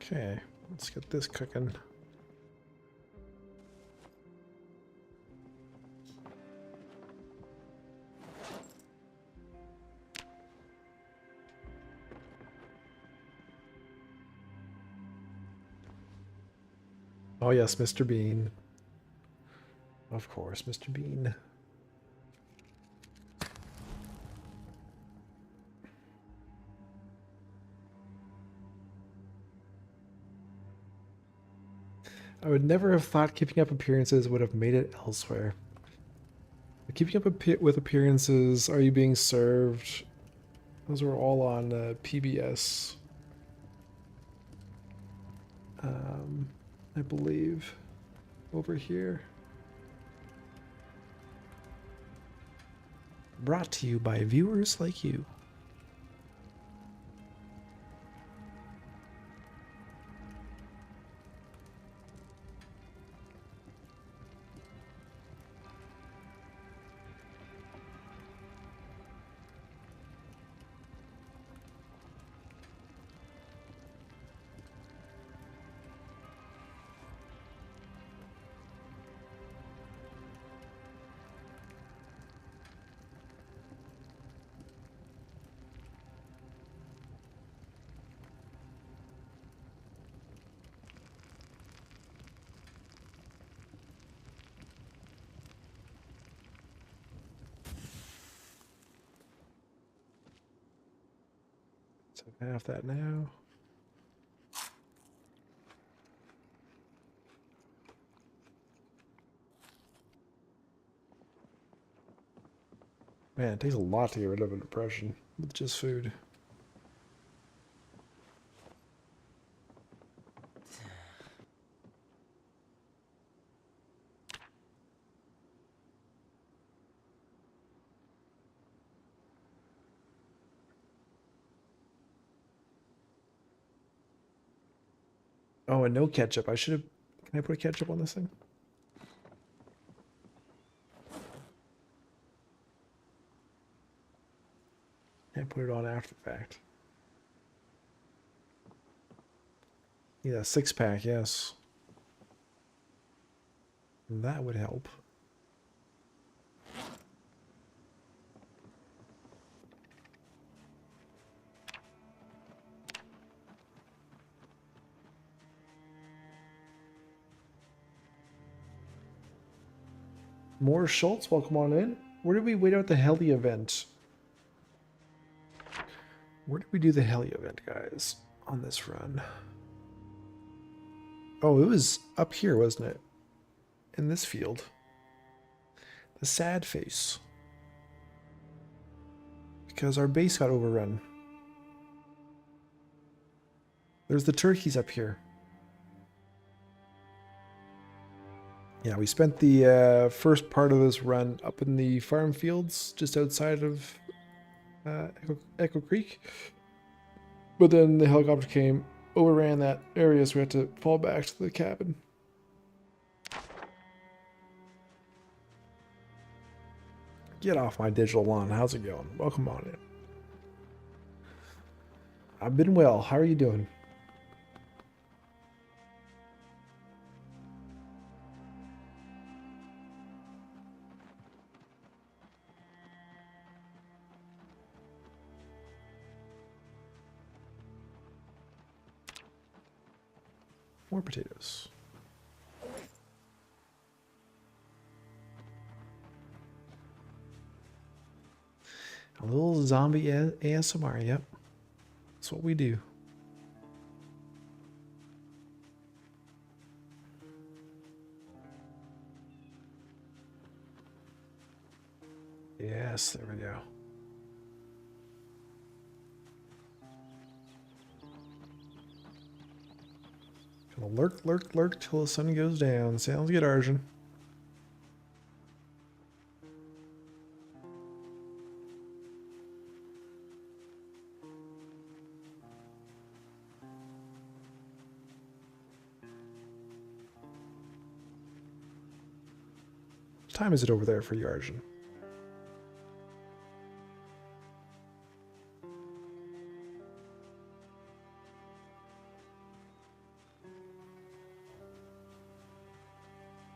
Okay, let's get this cooking. Oh yes, Mr. Bean. Of course, Mr. Bean. I would never have thought keeping up appearances would have made it elsewhere. Keeping up with appearances, Are You Being Served? Those were all on PBS. I believe. Over here. Brought to you by viewers like you. So half that now. Man, it takes a lot to get rid of a depression with just food. Oh, and no ketchup. I should have... Can I put ketchup on this thing? Can't put it on after the fact. Need a 6-pack, yes. That would help. More Schultz, welcome on in. Where did we wait out the heli event? Where did we do the heli event, guys, on this run? Oh, it was up here, wasn't it? In this field. The sad face. Because our base got overrun. There's the turkeys up here. Yeah, we spent the first part of this run up in the farm fields, just outside of Echo Creek. But then the helicopter came, overran that area, so we had to fall back to the cabin. Get off my digital lawn. How's it going? Welcome on in. I've been well. How are you doing? More potatoes. A little zombie ASMR, yep. That's what we do. Yes, there we go. Gonna lurk, lurk, lurk till the sun goes down. Sounds good, Arjun. What time is it over there for you, Arjun?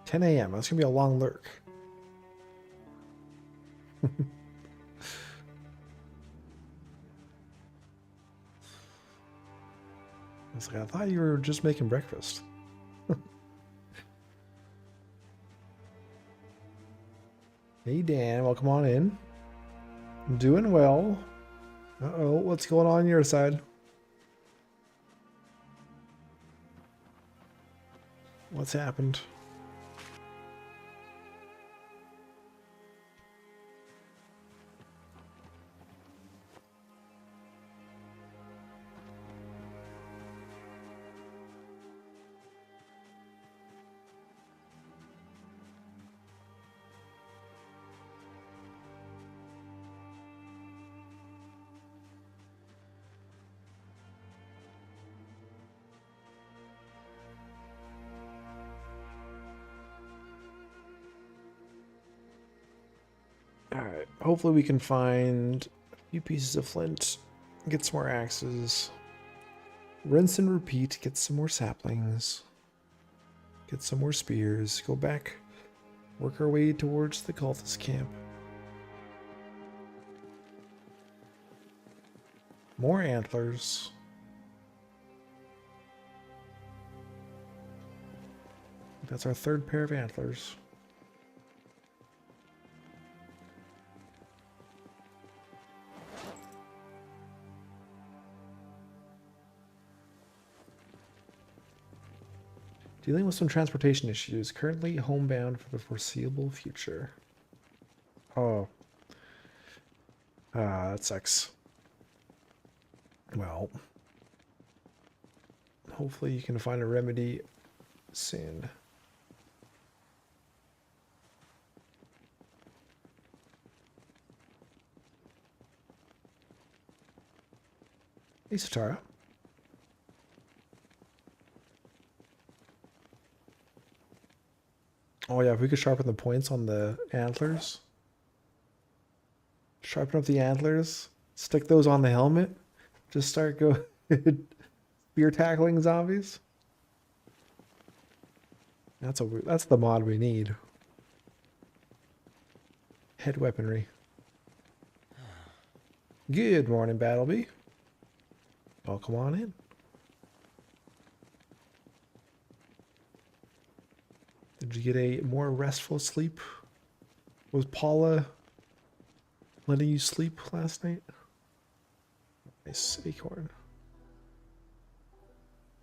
$10 a.m. That's gonna be a long lurk. I was like, I thought you were just making breakfast. Hey Dan, welcome on in. I'm doing well. Uh-oh, what's going on your side? What's happened? Alright, hopefully we can find a few pieces of flint, get some more axes, rinse and repeat, get some more saplings, get some more spears, go back, work our way towards the cultist camp. More antlers. That's our third pair of antlers. Dealing with some transportation issues. Currently homebound for the foreseeable future. Oh. That sucks. Well. Hopefully you can find a remedy soon. Hey, Satara. Oh yeah, if we could sharpen the points on the antlers. Sharpen up the antlers. Stick those on the helmet. Just start go spear tackling zombies. That's the mod we need. Head weaponry. Good morning, Battlebee. Welcome on in. Did you get a more restful sleep? Was Paula letting you sleep last night? Nice acorn.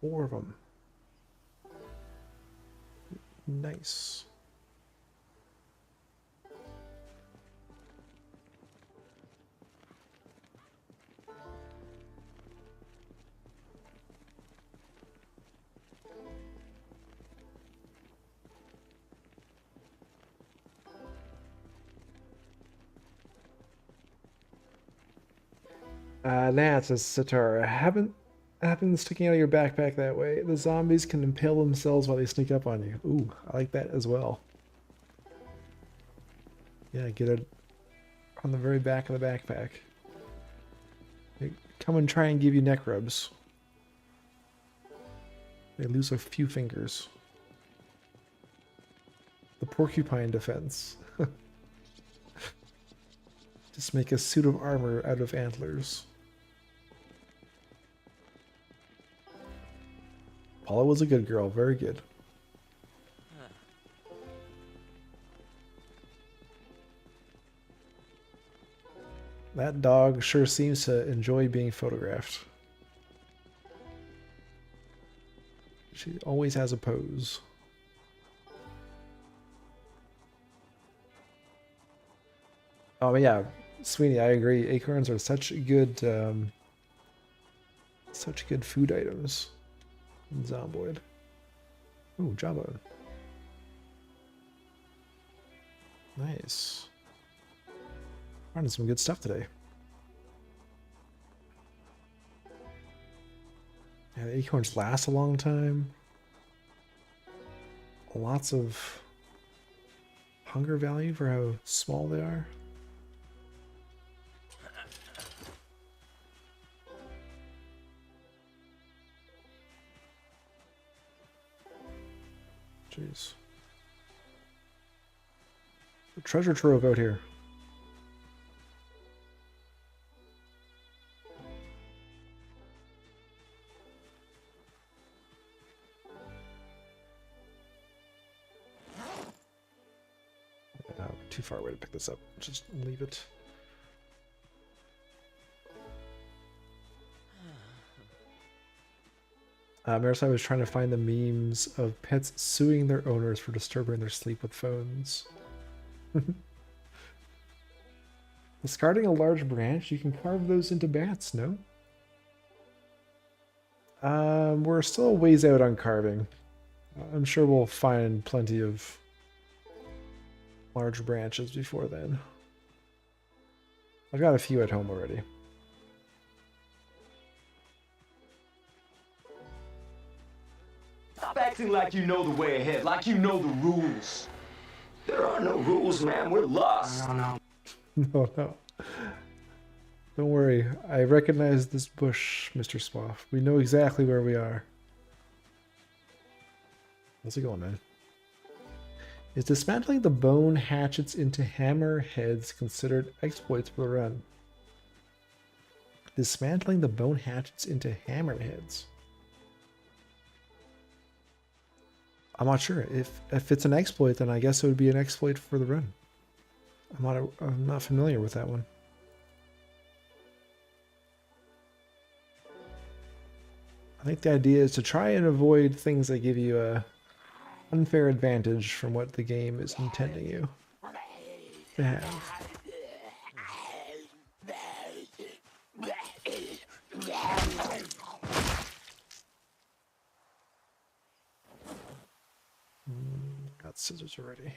4 of them. Nice. Nah, it says Satara. Haven't sticking out of your backpack that way. The zombies can impale themselves while they sneak up on you. Ooh, I like that as well. Yeah, get it on the very back of the backpack. They come and try and give you neck rubs. They lose a few fingers. The porcupine defense. Just make a suit of armor out of antlers. Paula was a good girl, very good. That dog sure seems to enjoy being photographed. She always has a pose. Oh yeah, Sweeney, I agree. Acorns are such good food items. Zomboid. Ooh, jawbone. Nice. Finding some good stuff today. Yeah, the acorns last a long time. Lots of hunger value for how small they are. Jeez. A treasure trove out here. Too far away to pick this up. Just leave it. Marisol was trying to find the memes of pets suing their owners for disturbing their sleep with phones. Discarding a large branch, you can carve those into bats, no? We're still a ways out on carving. I'm sure we'll find plenty of large branches before then. I've got a few at home already. Stop acting like you know the way ahead, like you know the rules. There are no rules, man. We're lost. No, no. Don't worry. I recognize this bush, Mr. Swaff. We know exactly where we are. How's it going, man? Is dismantling the bone hatchets into hammer heads considered exploits for the run? Dismantling the bone hatchets into hammer heads. I'm not sure. If it's an exploit, then I guess it would be an exploit for the run. I'm not familiar with that one. I think the idea is to try and avoid things that give you a unfair advantage from what the game is intending you to have. Got scissors already.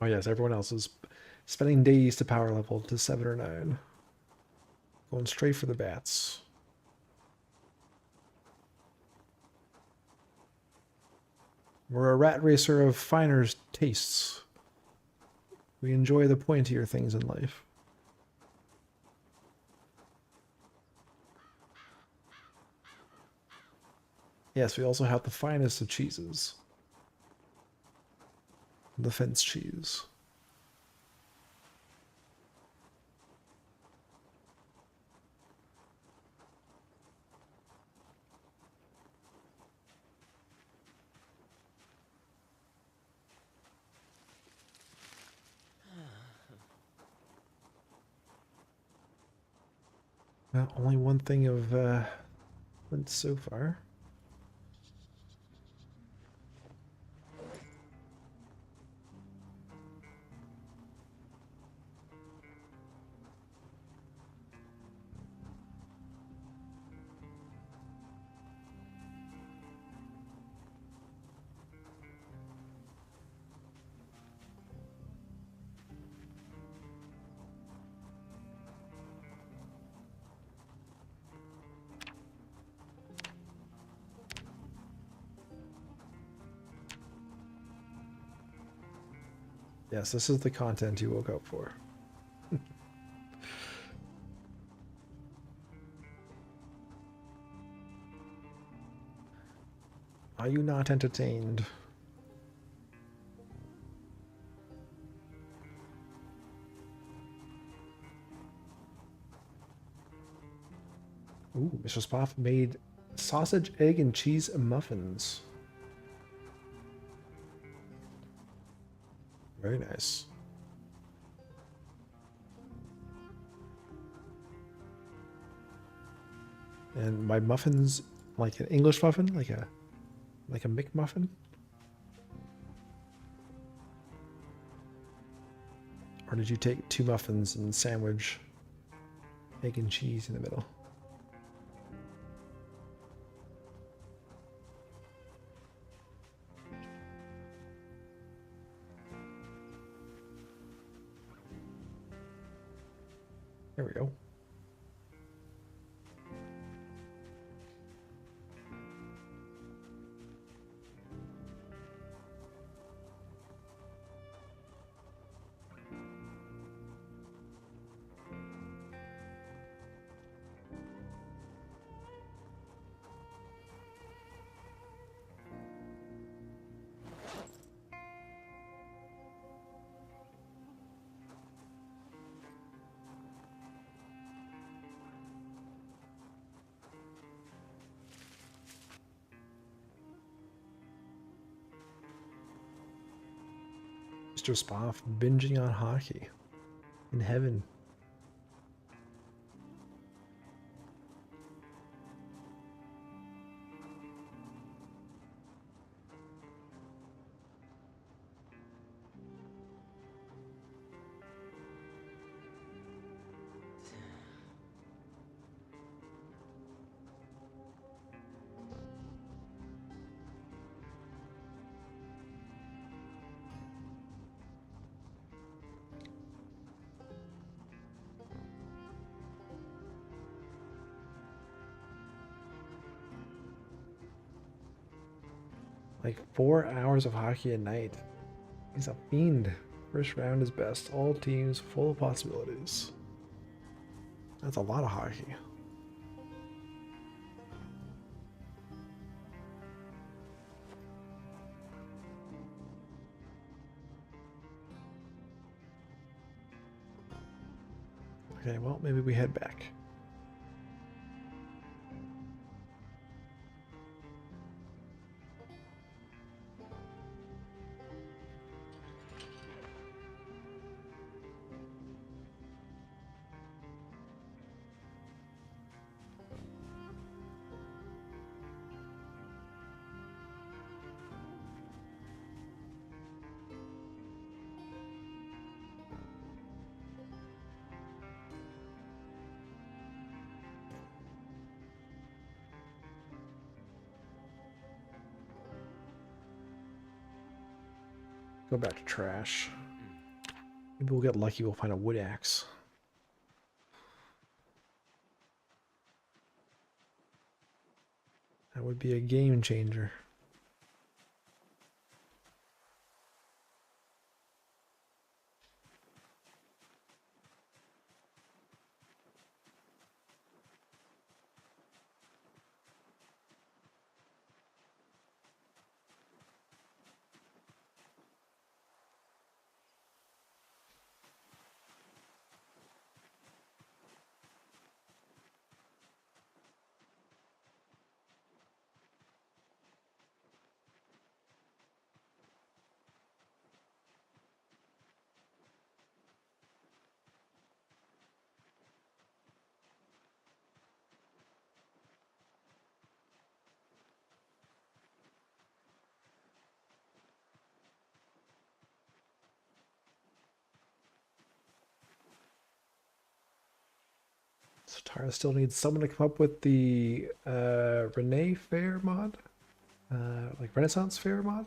Oh yes, everyone else is spending days to power level to 7 or 9. Going straight for the bats. We're a rat racer of finer tastes. We enjoy the pointier things in life. Yes, we also have the finest of cheeses. The fence cheese. Well, only one thing of flint so far. Yes, this is the content you woke up for. Are you not entertained? Ooh, Mr. Spoff made sausage, egg, and cheese muffins. Very nice. And my muffins, like an English muffin, like a McMuffin. Or did you take 2 muffins and sandwich egg and cheese in the middle? There we go. Mr. Spoff binging on hockey in heaven. Like 4 hours of hockey a night. He's a fiend. First round is best. All teams full of possibilities. That's a lot of hockey. Okay, well, maybe we head back. Go back to trash. Maybe we'll get lucky, we'll find a wood axe. That would be a game changer. So Tara still needs someone to come up with the Renee Fair mod, like Renaissance Fair mod.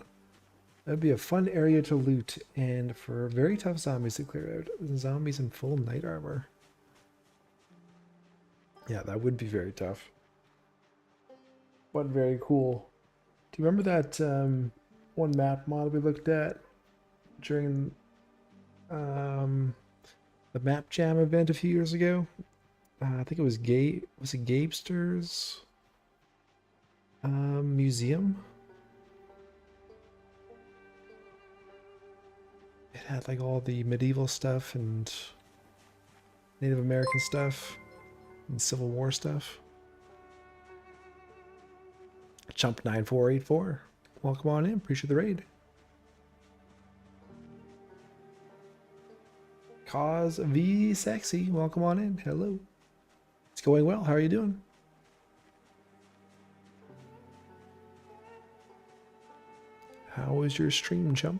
That'd be a fun area to loot and for very tough zombies to clear out. Zombies in full knight armor. Yeah, that would be very tough. But very cool. Do you remember that one map mod we looked at during the Map Jam event a few years ago? I think it was was it Gabster's museum? It had like all the medieval stuff and Native American stuff and Civil War stuff. Chump 9484. Welcome on in, appreciate the raid. Cause V Sexy, welcome on in. Hello. It's going well. How are you doing? How was your stream, Chump?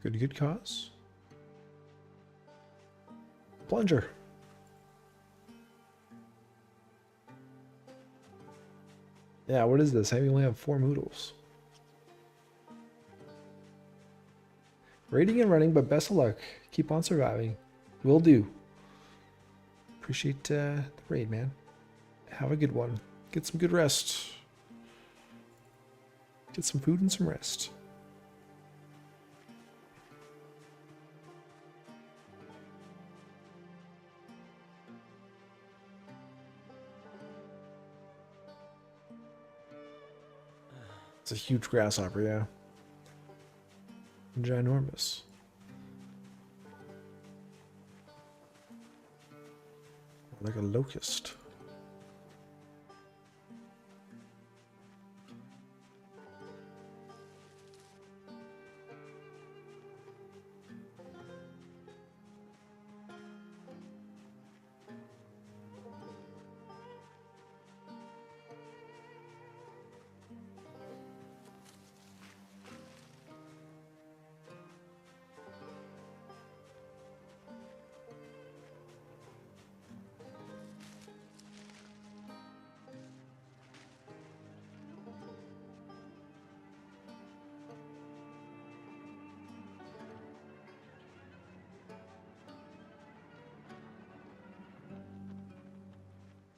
Good cause. Plunger. Yeah, what is this? I only have 4 moodles. Raiding and running, but best of luck. Keep on surviving. Will do. Appreciate the raid, man. Have a good one. Get some good rest. Get some food and some rest. It's a huge grasshopper, yeah. Ginormous. Like a locust.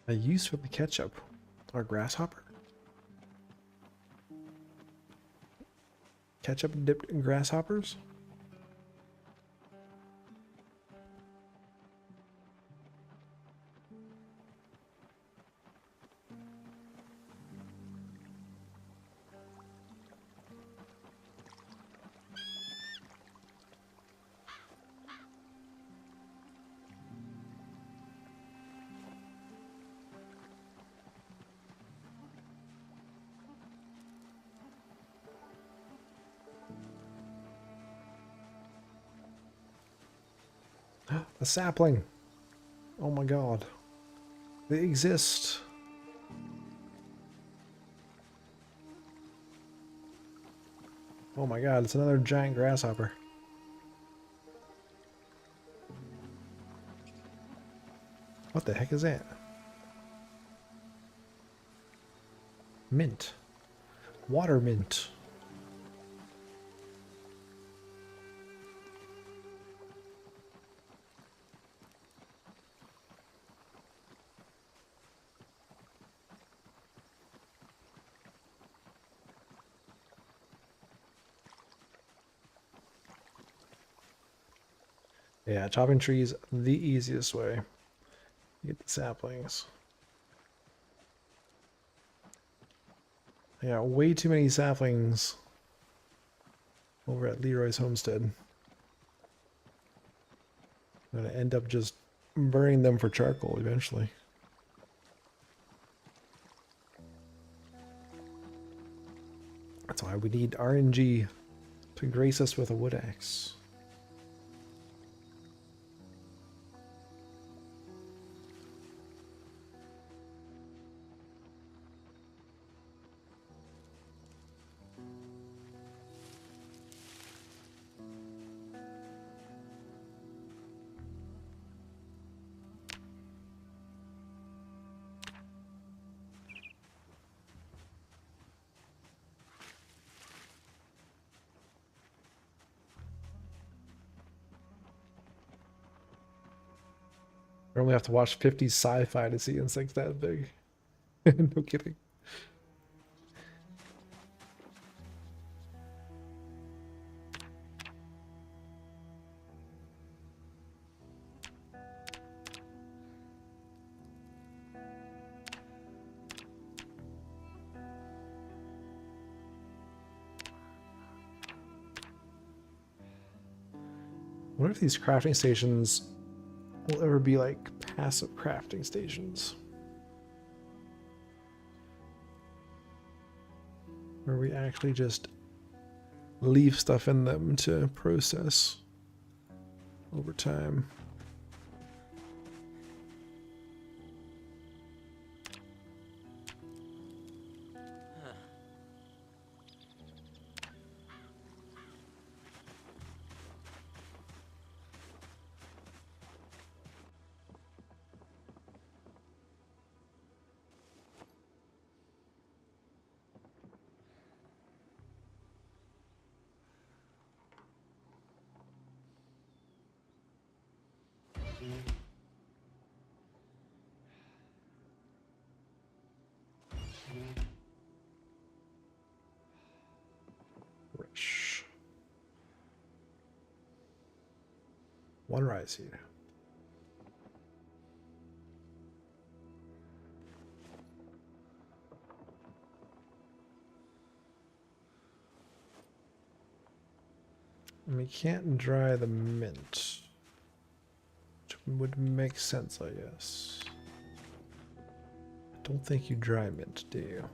A use for the ketchup. Or grasshopper? Ketchup dipped in grasshoppers? A sapling. Oh my god. They exist. Oh my god, it's another giant grasshopper. What the heck is that? Mint. Water mint. Yeah, chopping trees the easiest way. You get the saplings. I got way too many saplings over at Leroy's homestead. I'm gonna end up just burning them for charcoal eventually. That's why we need RNG to grace us with a wood axe. I only have to watch 50 sci-fi to see insects that big. No kidding. I wonder if these crafting stations will ever be like passive crafting stations. Where we actually just leave stuff in them to process over time. Rich. One rice seed. And we can't dry the mint, which would make sense, I guess. I don't think you dry mint, do you?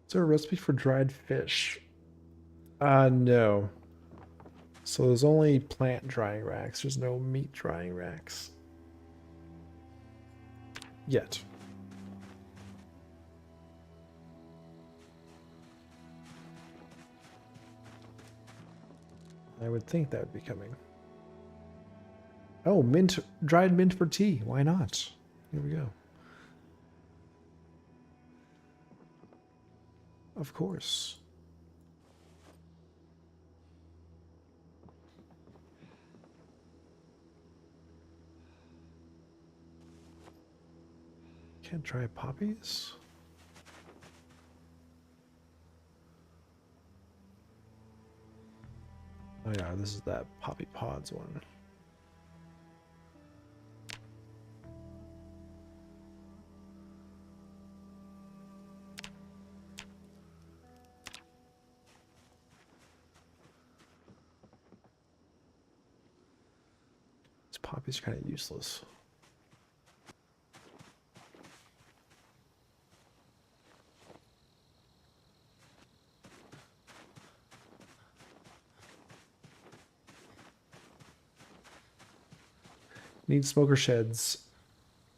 Is there a recipe for dried fish? No. So there's only plant drying racks. There's no meat drying racks. Yet. I would think that would be coming. Oh, mint, dried mint for tea. Why not? Here we go. Of course. Can't try poppies? Oh yeah, this is that poppy pods one. This poppy's kind of useless. Need smoker sheds.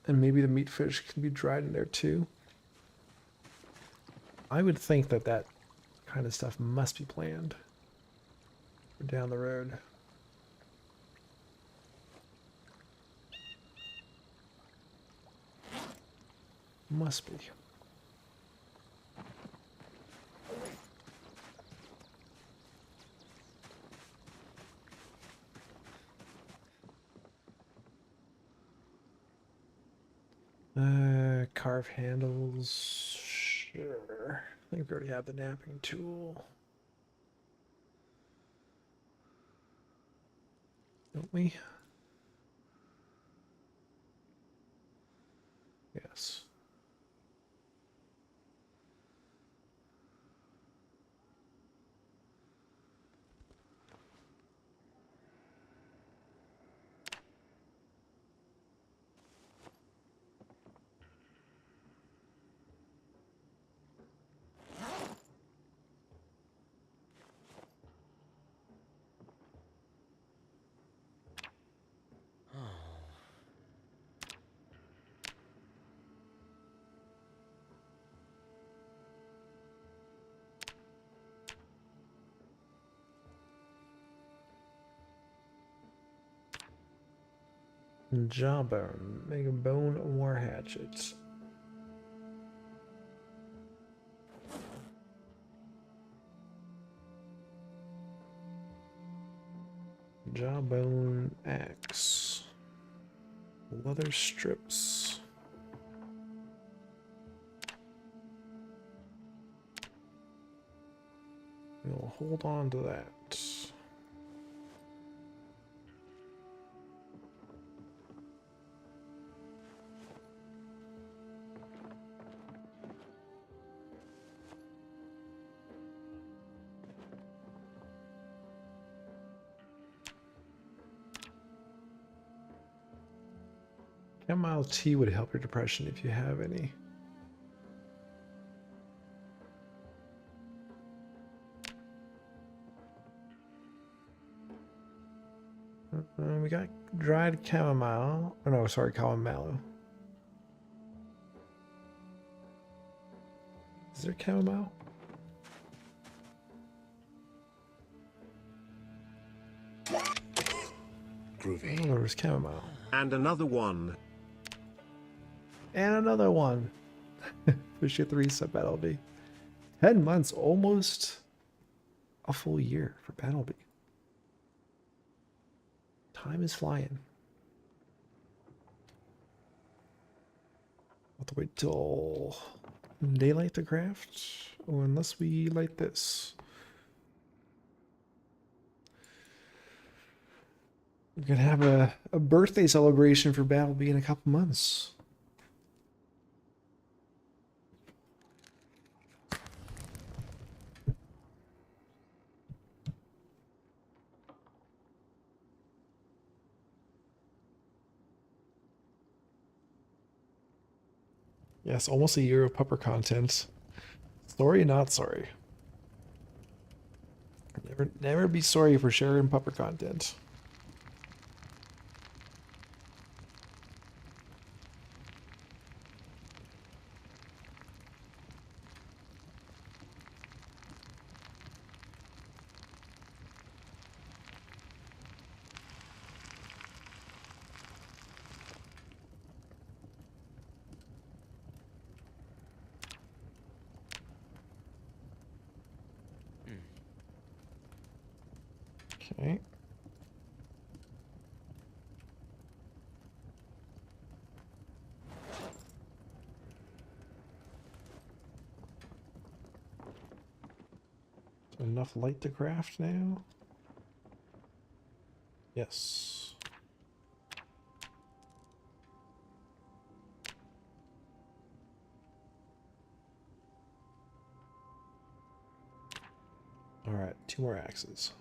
And maybe the meat fish can be dried in there too. I would think that that kind of stuff must be planned for down the road. Must be. Carve handles. Sure. I think we already have the napping tool. Don't we? Yes. Jawbone. Make a bone war hatchet. Jawbone axe. Leather strips. We'll hold on to that. Chamomile tea would help your depression if you have any. We got dried chamomile. Oh no, sorry, chamomile. Is there chamomile? Groovy. Oh, there was chamomile. And another one. And another one. Appreciate the reset, Battlebee. 10 months, almost a full year for Battlebee. Time is flying. I'll have to wait till daylight to craft, or unless we light this. We're gonna have a birthday celebration for Battlebee in a couple months. Yes, almost a year of pupper content. Sorry, not sorry. Never be sorry for sharing pupper content. Okay. So enough light to craft now? Yes. All right, 2 more axes.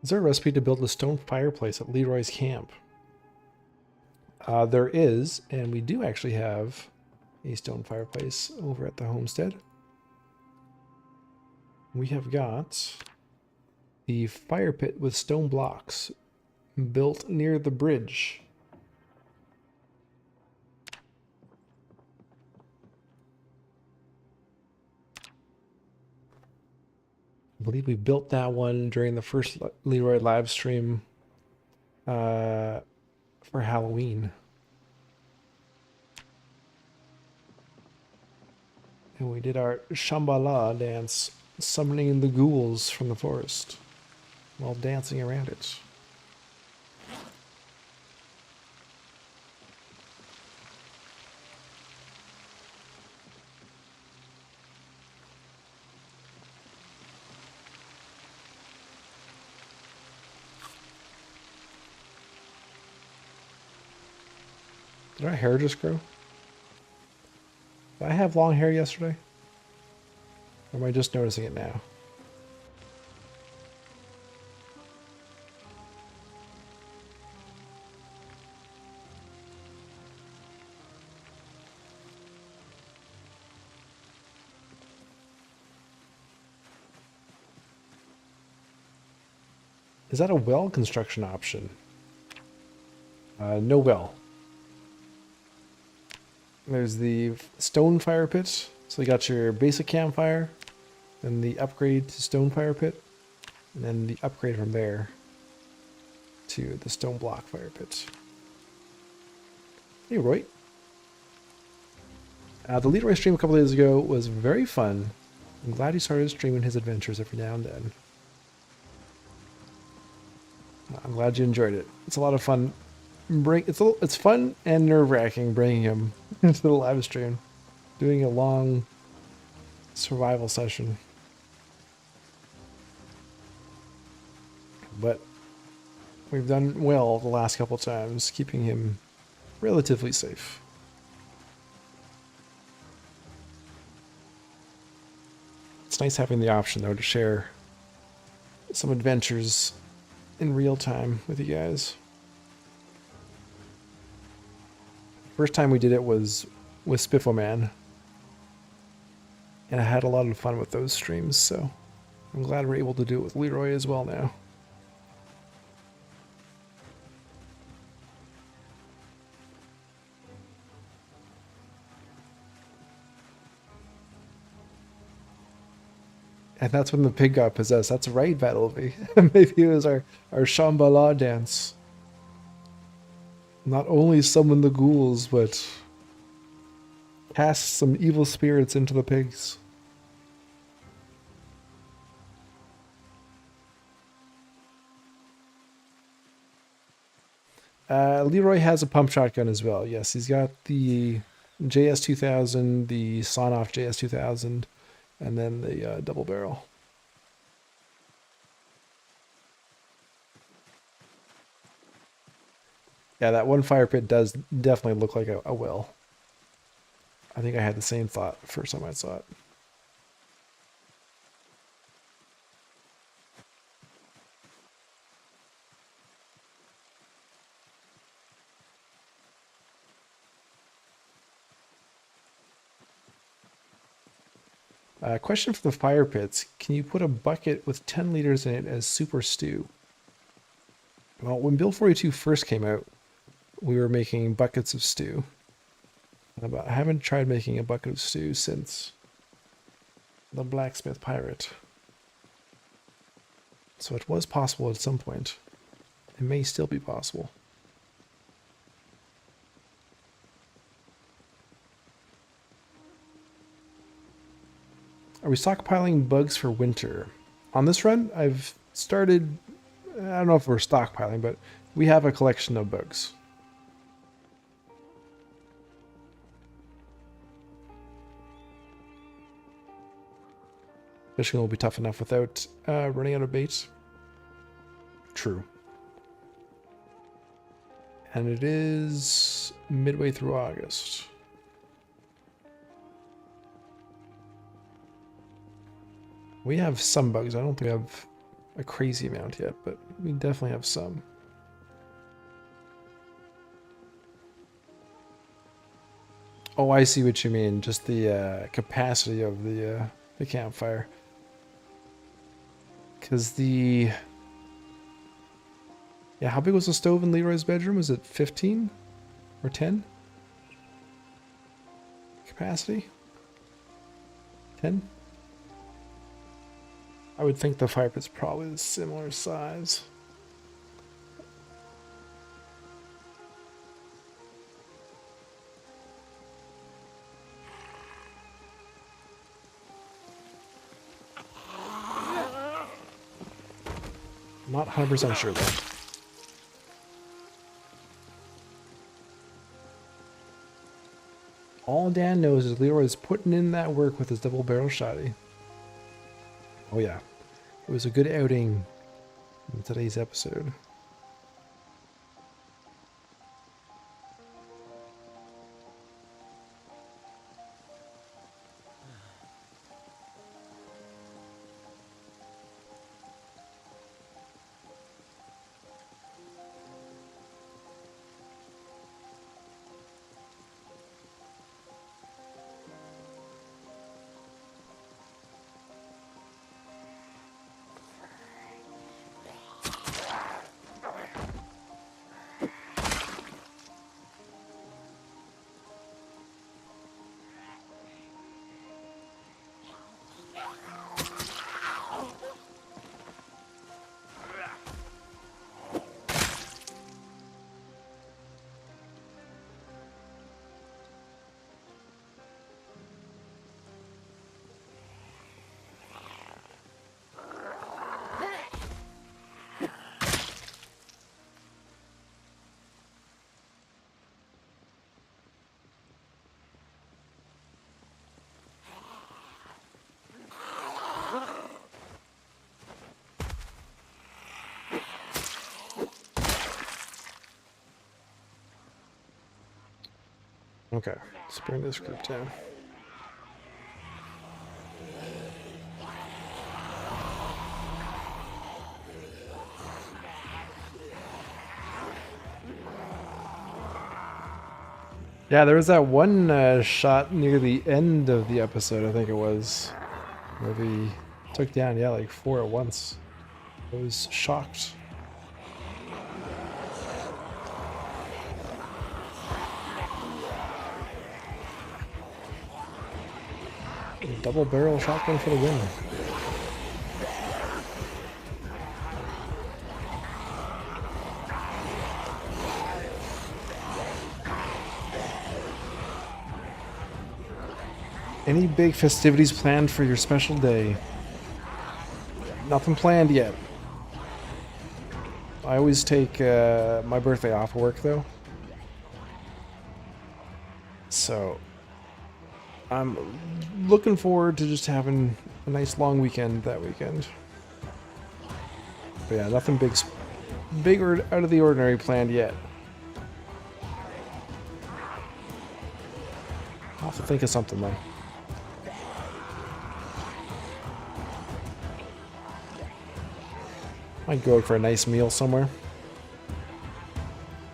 Is there a recipe to build a stone fireplace at Leroy's camp? There is, and we do actually have a stone fireplace over at the homestead. We have got the fire pit with stone blocks built near the bridge. I believe we built that one during the first Leroy live stream for Halloween. And we did our Shambhala dance, summoning the ghouls from the forest while dancing around it. Did our hair just grow? Did I have long hair yesterday? Or am I just noticing it now? Is that a well construction option? No well. There's the stone fire pit. So you got your basic campfire, then the upgrade to stone fire pit, and then the upgrade from there to the stone block fire pit. Hey, Roy. The Leroy stream a couple days ago was very fun. I'm glad he started streaming his adventures every now and then. I'm glad you enjoyed it. It's a lot of fun. It's fun and nerve-wracking bringing him into the live stream, doing a long survival session. But we've done well the last couple times, keeping him relatively safe. It's nice having the option, though, to share some adventures in real time with you guys. First time we did it was with Spiffo Man, and I had a lot of fun with those streams, so I'm glad we're able to do it with Leroy as well now. And that's when the pig got possessed. That's right, Battleby. Maybe it was our Shambhala dance. Not only summon the ghouls, but cast some evil spirits into the pigs. Leroy has a pump shotgun as well. Yes, he's got the JS2000, the Sonoff JS2000, and then the double barrel. Yeah, that one fire pit does definitely look like a well. I think I had the same thought the first time I saw it. Question for the fire pits. Can you put a bucket with 10 liters in it as super stew? Well, when Build 42 first came out, we were making buckets of stew. But I haven't tried making a bucket of stew since the Blacksmith Pirate. So it was possible at some point. It may still be possible. Are we stockpiling bugs for winter? On this run, I've started, I don't know if we're stockpiling, but we have a collection of bugs. Fishing will be tough enough without running out of bait. True. And it is midway through August. We have some bugs. I don't think we have a crazy amount yet, but we definitely have some. Oh, I see what you mean. Just the capacity of the campfire. Because the... Yeah, how big was the stove in Leroy's bedroom? Was it 15 or 10? Capacity? 10? I would think the fire pit's probably the similar size. Not 100% sure though. All Dan knows is Leroy is putting in that work with his double barrel shotty. Oh yeah, it was a good outing in today's episode. Okay, let's bring this group down. Yeah, there was that one shot near the end of the episode, I think it was, where we took down, yeah, like 4 at once. I was shocked. Double barrel shotgun for the win. Any big festivities planned for your special day? Nothing planned yet. I always take my birthday off work though. So I'm looking forward to just having a nice long weekend that weekend. But yeah, nothing big or out of the ordinary planned yet. I'll have to think of something though. Might go out for a nice meal somewhere.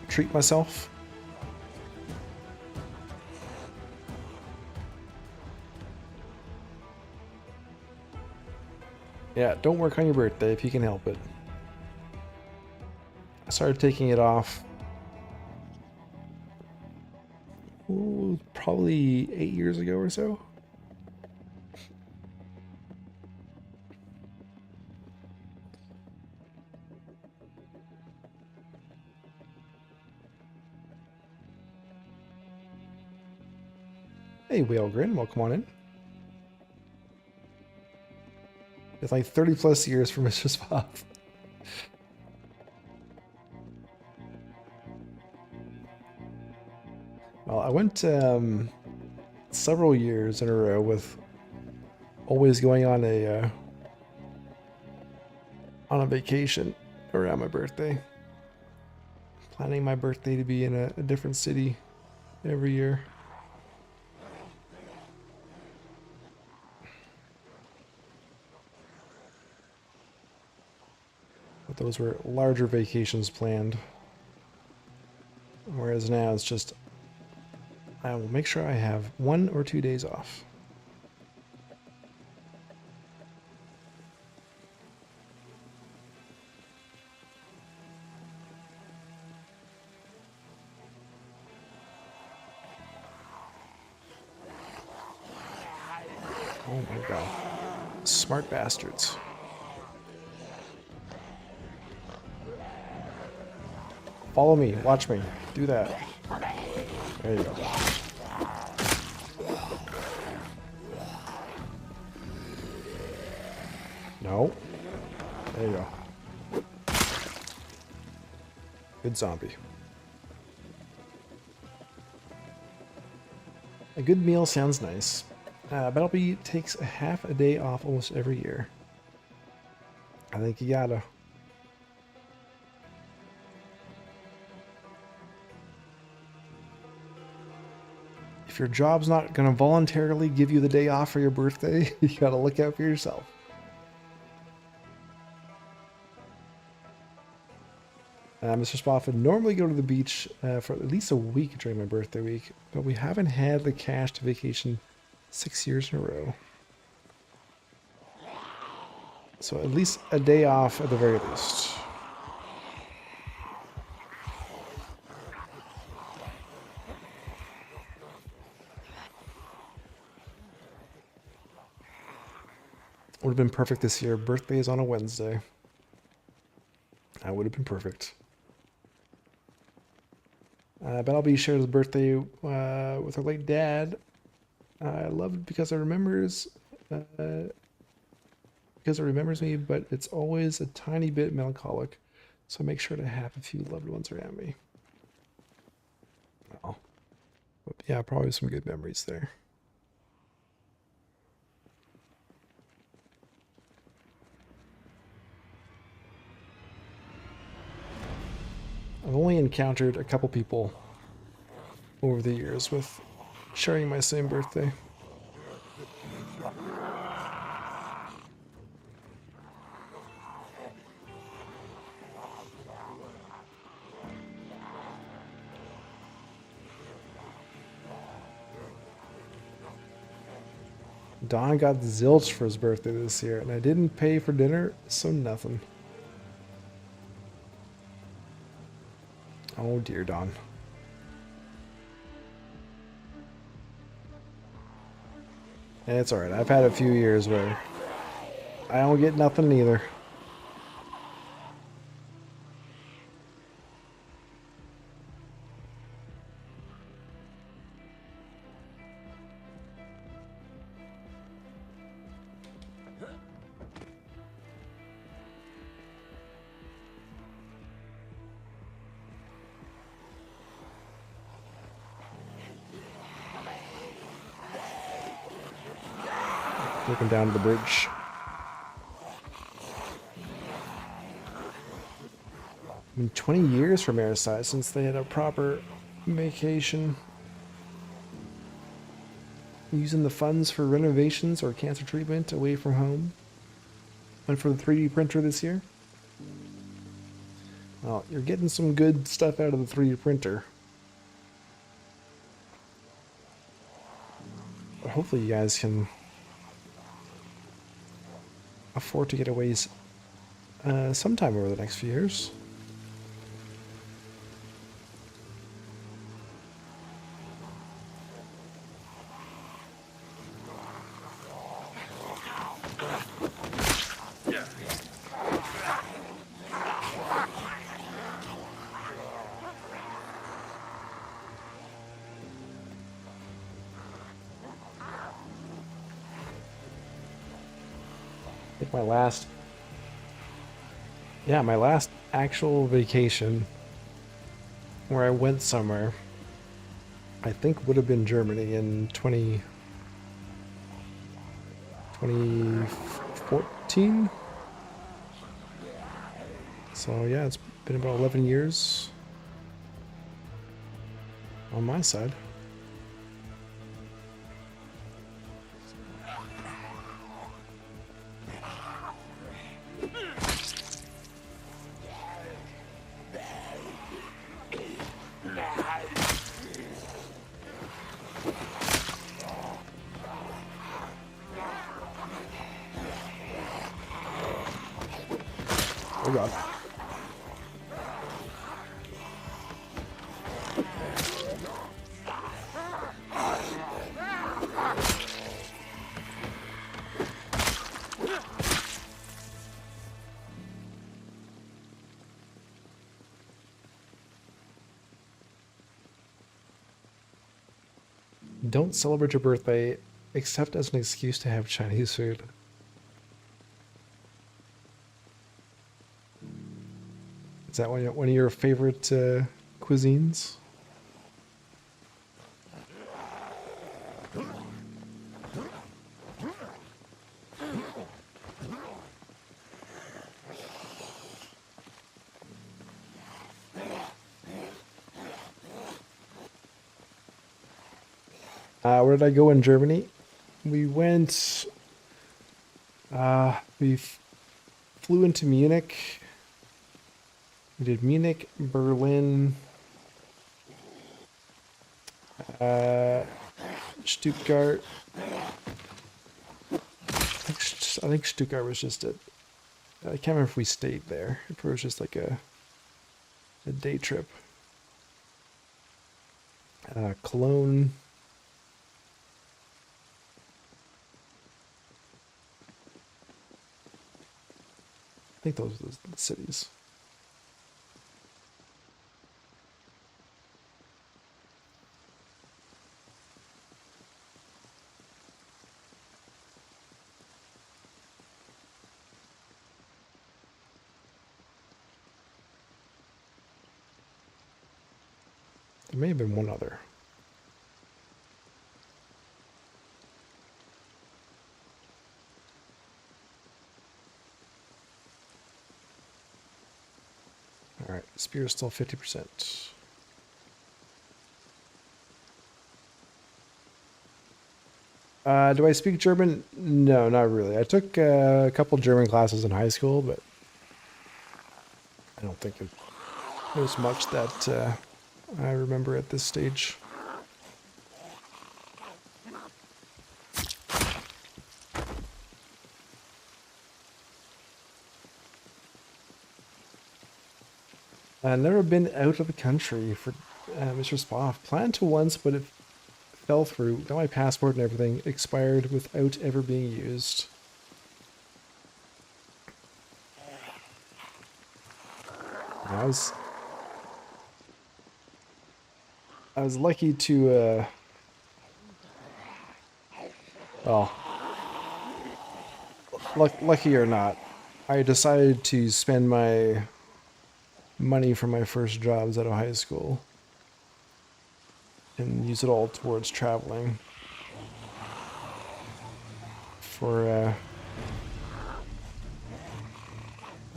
Treat myself. Yeah, don't work on your birthday if you can help it. I started taking it off probably 8 years ago or so. Hey, Whalegrin, welcome on in. It's like 30 plus years for Mr. Spoff. Well, I went several years in a row with always going on a vacation around my birthday. Planning my birthday to be in a different city every year. But those were larger vacations planned. Whereas now it's just, I will make sure I have 1 or 2 days off. Oh my god. Smart bastards. Follow me, watch me, do that. There you go. No. There you go. Good zombie. A good meal sounds nice. Battlebee takes a half a day off almost every year. I think you gotta. If your job's not gonna voluntarily give you the day off for your birthday, you gotta look out for yourself. Mr. Spoff would normally go to the beach for at least a week during my birthday week, but we haven't had the cash to vacation 6 years in a row. So at least a day off at the very least. Would have been perfect this year. Birthday is on a Wednesday. That would have been perfect. Battlebee shared his birthday with her late dad. I love it because it remembers me, but it's always a tiny bit melancholic. So make sure to have a few loved ones around me. Well, but yeah, probably some good memories there. I've only encountered a couple people over the years with sharing my same birthday. Don got zilch for his birthday this year, and I didn't pay for dinner, so nothing. Oh dear, Don. It's alright. I've had a few years where I don't get nothing either. Looking down to the bridge. I mean, 20 years for Mariside since they had a proper vacation. using the funds for renovations or cancer treatment away from home? Went for the 3D printer this year? Well, you're getting some good stuff out of the 3D printer. But hopefully you guys can afford to get away sometime over the next few years. I think my last actual vacation where I went somewhere, I think would have been Germany in 2014. So yeah, it's been about 11 years on my side. Oh god. Don't celebrate your birthday except as an excuse to have Chinese food. Is that one of your favorite cuisines? Where did I go in Germany? We went. We flew into Munich. We did Munich, Berlin, Stuttgart. I think Stuttgart was just I can't remember if we stayed there. If it was just like a day trip. Cologne. I think those are the cities. There may have been one other. All right, spear is still 50%. Do I speak German? No, not really. I took a couple German classes in high school, but I don't think it was much that I remember at this stage. I've never been out of the country for Mr. Spoff. Planned to once, but it fell through. Got my passport and everything expired without ever being used. I was lucky to well, lucky or not, I decided to spend my money from my first jobs out of high school and use it all towards traveling for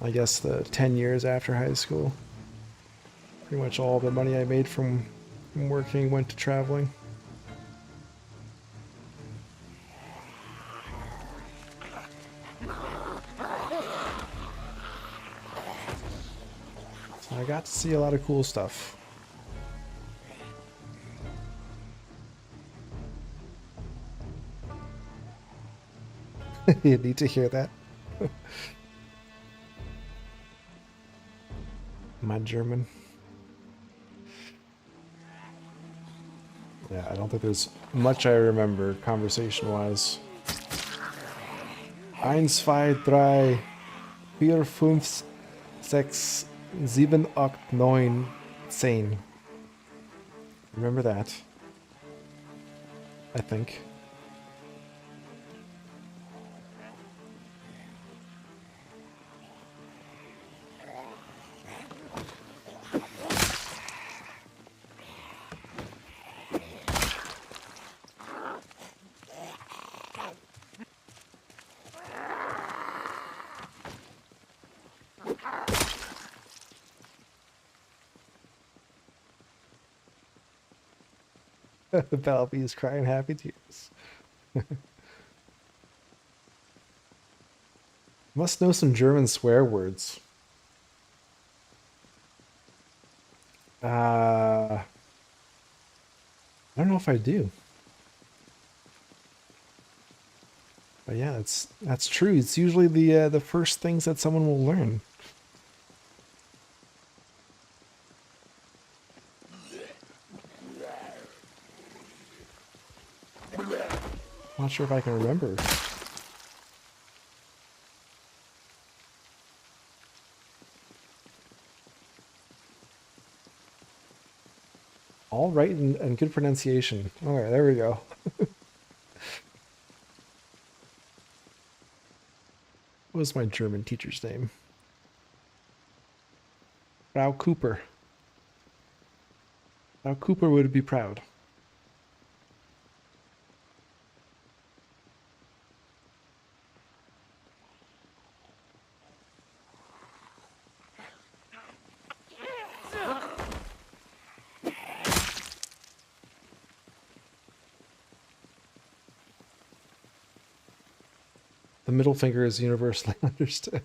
I guess the 10 years after high school. Pretty much all the money I made from working went to traveling. I got to see a lot of cool stuff. You need to hear that. My German. Yeah, I don't think there's much I remember conversation-wise. 1, 2, 3, 4, 5, 6, 7, 8, 9, 10. Remember that. I think. The Balby is crying happy tears. Must know some German swear words. I don't know if I do. But yeah, that's true. It's usually the first things that someone will learn. Not sure if I can remember. All right and good pronunciation. All right, there we go. What was my German teacher's name? Frau Cooper. Frau Cooper would be proud. The middle finger is universally understood.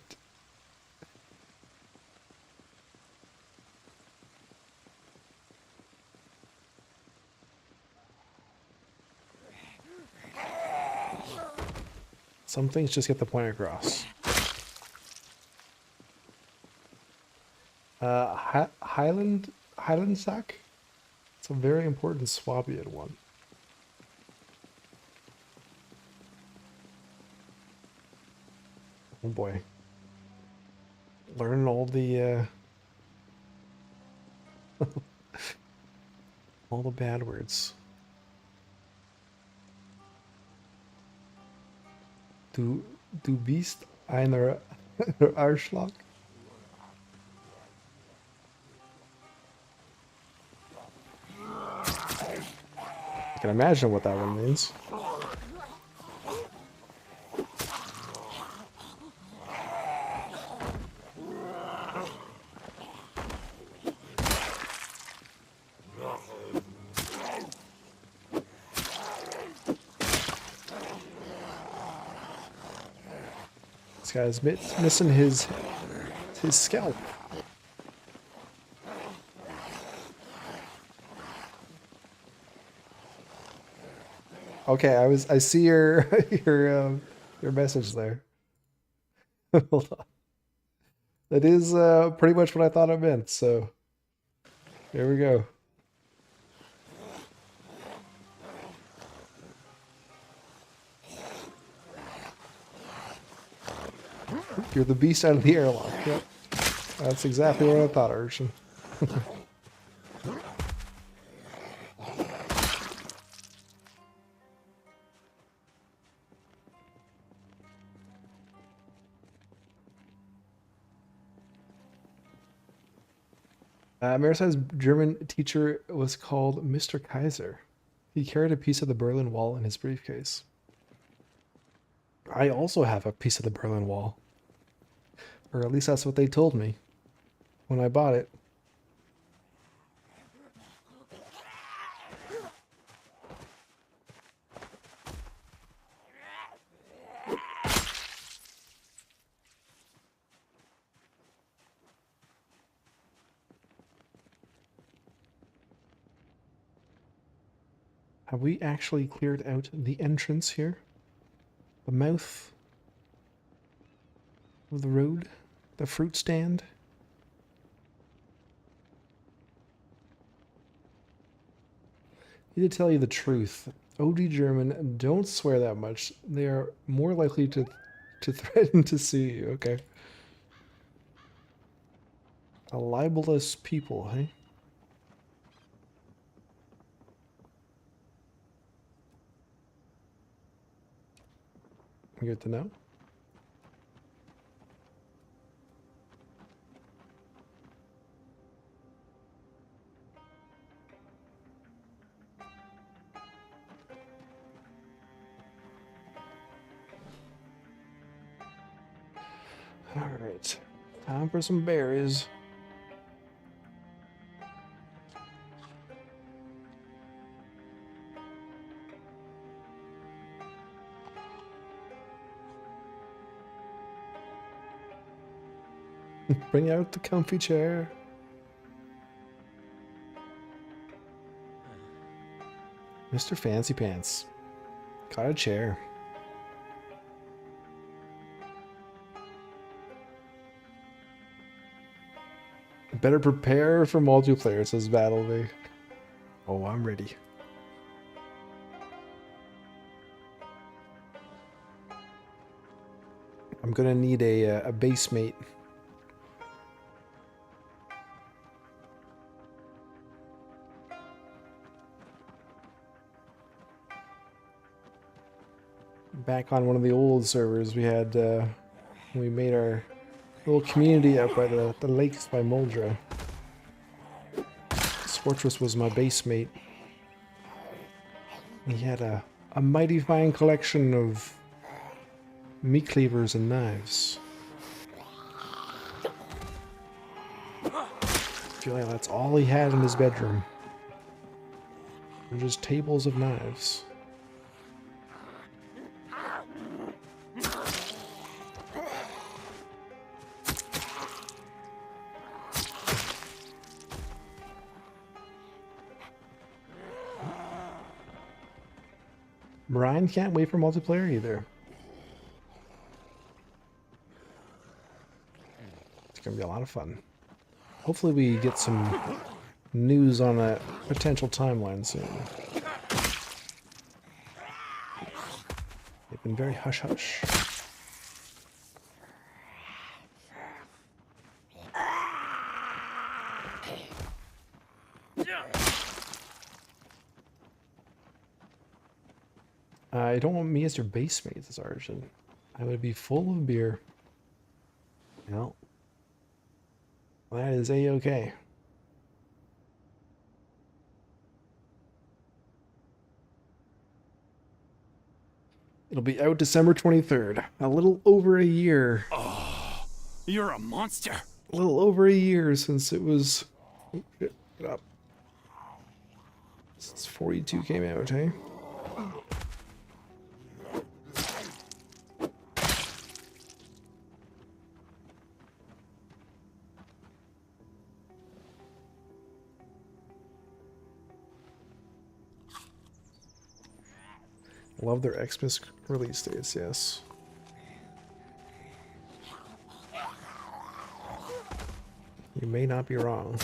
Some things just get the point across. Highland sack? It's a very important Swabian one. Oh boy. Learn all the all the bad words. Du bist einer Arschloch. I can imagine what that one means. This guy's missing his scalp. Okay, I see your your message there. Hold on. That is pretty much what I thought it meant, so here we go. You're the beast out of the airlock. Yep. That's exactly what I thought, Urshan. Marisa's German teacher was called Mr. Kaiser. He carried a piece of the Berlin Wall in his briefcase. I also have a piece of the Berlin Wall. Or at least that's what they told me when I bought it. Have we actually cleared out the entrance here? The mouth of the road? The fruit stand? I need to tell you the truth. OG German don't swear that much. They are more likely to threaten to sue you, okay? A libelous people, hey? Good to know. All right, time for some berries. Bring out the comfy chair. Mr. Fancy Pants. Got a chair. Better prepare for multiplayer, says Battleby. Oh, I'm ready. I'm gonna need a base mate. Back on one of the old servers, we had we made our little community out by the lakes by Muldra. Sportress was my base mate. He had a mighty fine collection of meat cleavers and knives. I feel like that's all he had in his bedroom. They're just tables of knives. Brian can't wait for multiplayer either. It's gonna be a lot of fun. Hopefully we get some news on a potential timeline soon. They've been very hush-hush. I don't want me as your base mate, says Arjun. I would be full of beer. No. That is a-okay. It'll be out December 23rd. A little over a year. Oh, you're a monster. A little over a year since it was... Oh, shit. Get up. Since 42 came out, hey? Love their Xmas release dates, yes. You may not be wrong.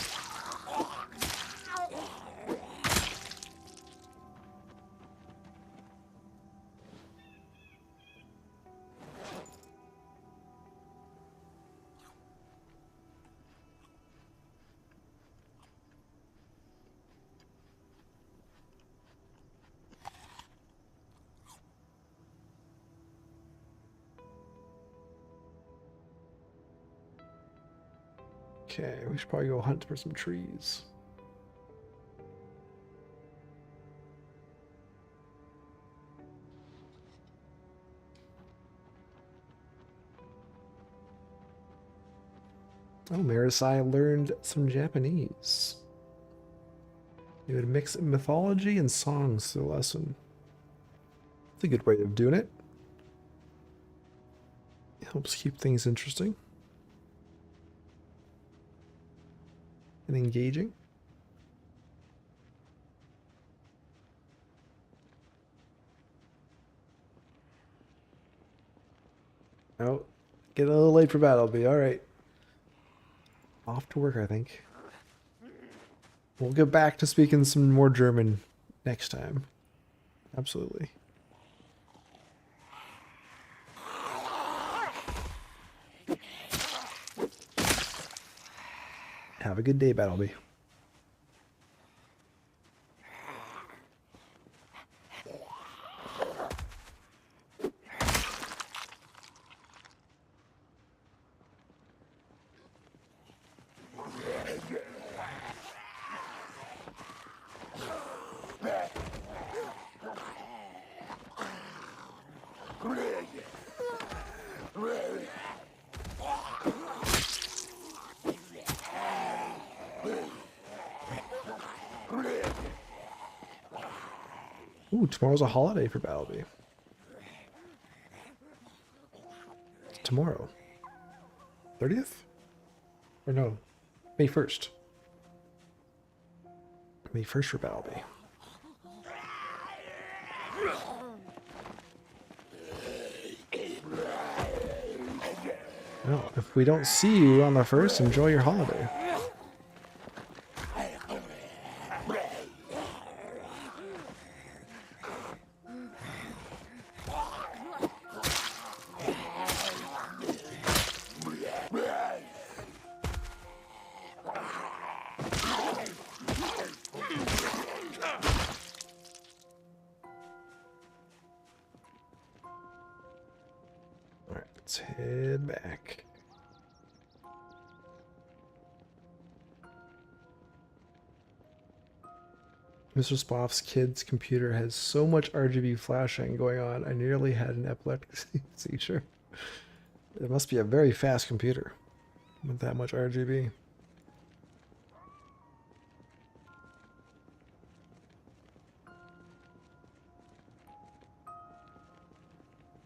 Okay, we should probably go hunt for some trees. Oh, Marisai learned some Japanese. You would mix mythology and songs to the lesson. It's a good way of doing it. It helps keep things interesting and engaging. Oh, getting a little late for battle. Be all right. Off to work, I think. We'll get back to speaking some more German next time. Absolutely. Have a good day, Battleby. Ooh, tomorrow's a holiday for Battleby. Tomorrow. 30th? Or no, May 1st. May 1st for Battleby. Well, if we don't see you on the 1st, enjoy your holiday. Alright, let's head back. Mr. Spoff's kid's computer has so much RGB flashing going on, I nearly had an epileptic seizure. It must be a very fast computer with that much RGB.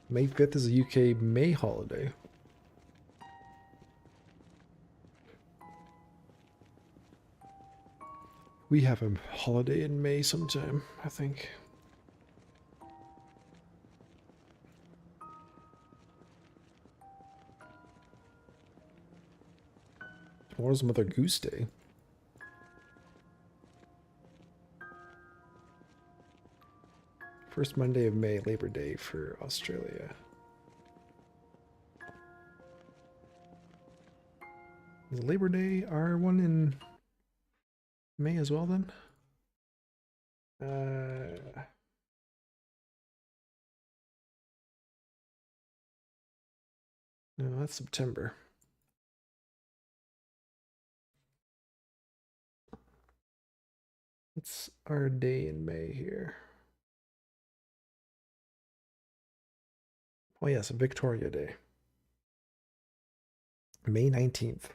May 5th is a UK May holiday. We have a holiday in May sometime, I think. Tomorrow's Mother Goose Day. First Monday of May, Labor Day for Australia. Is Labor Day our one in May as well then? No, that's September. What's our day in May here? Oh yes, Victoria Day. May 19th.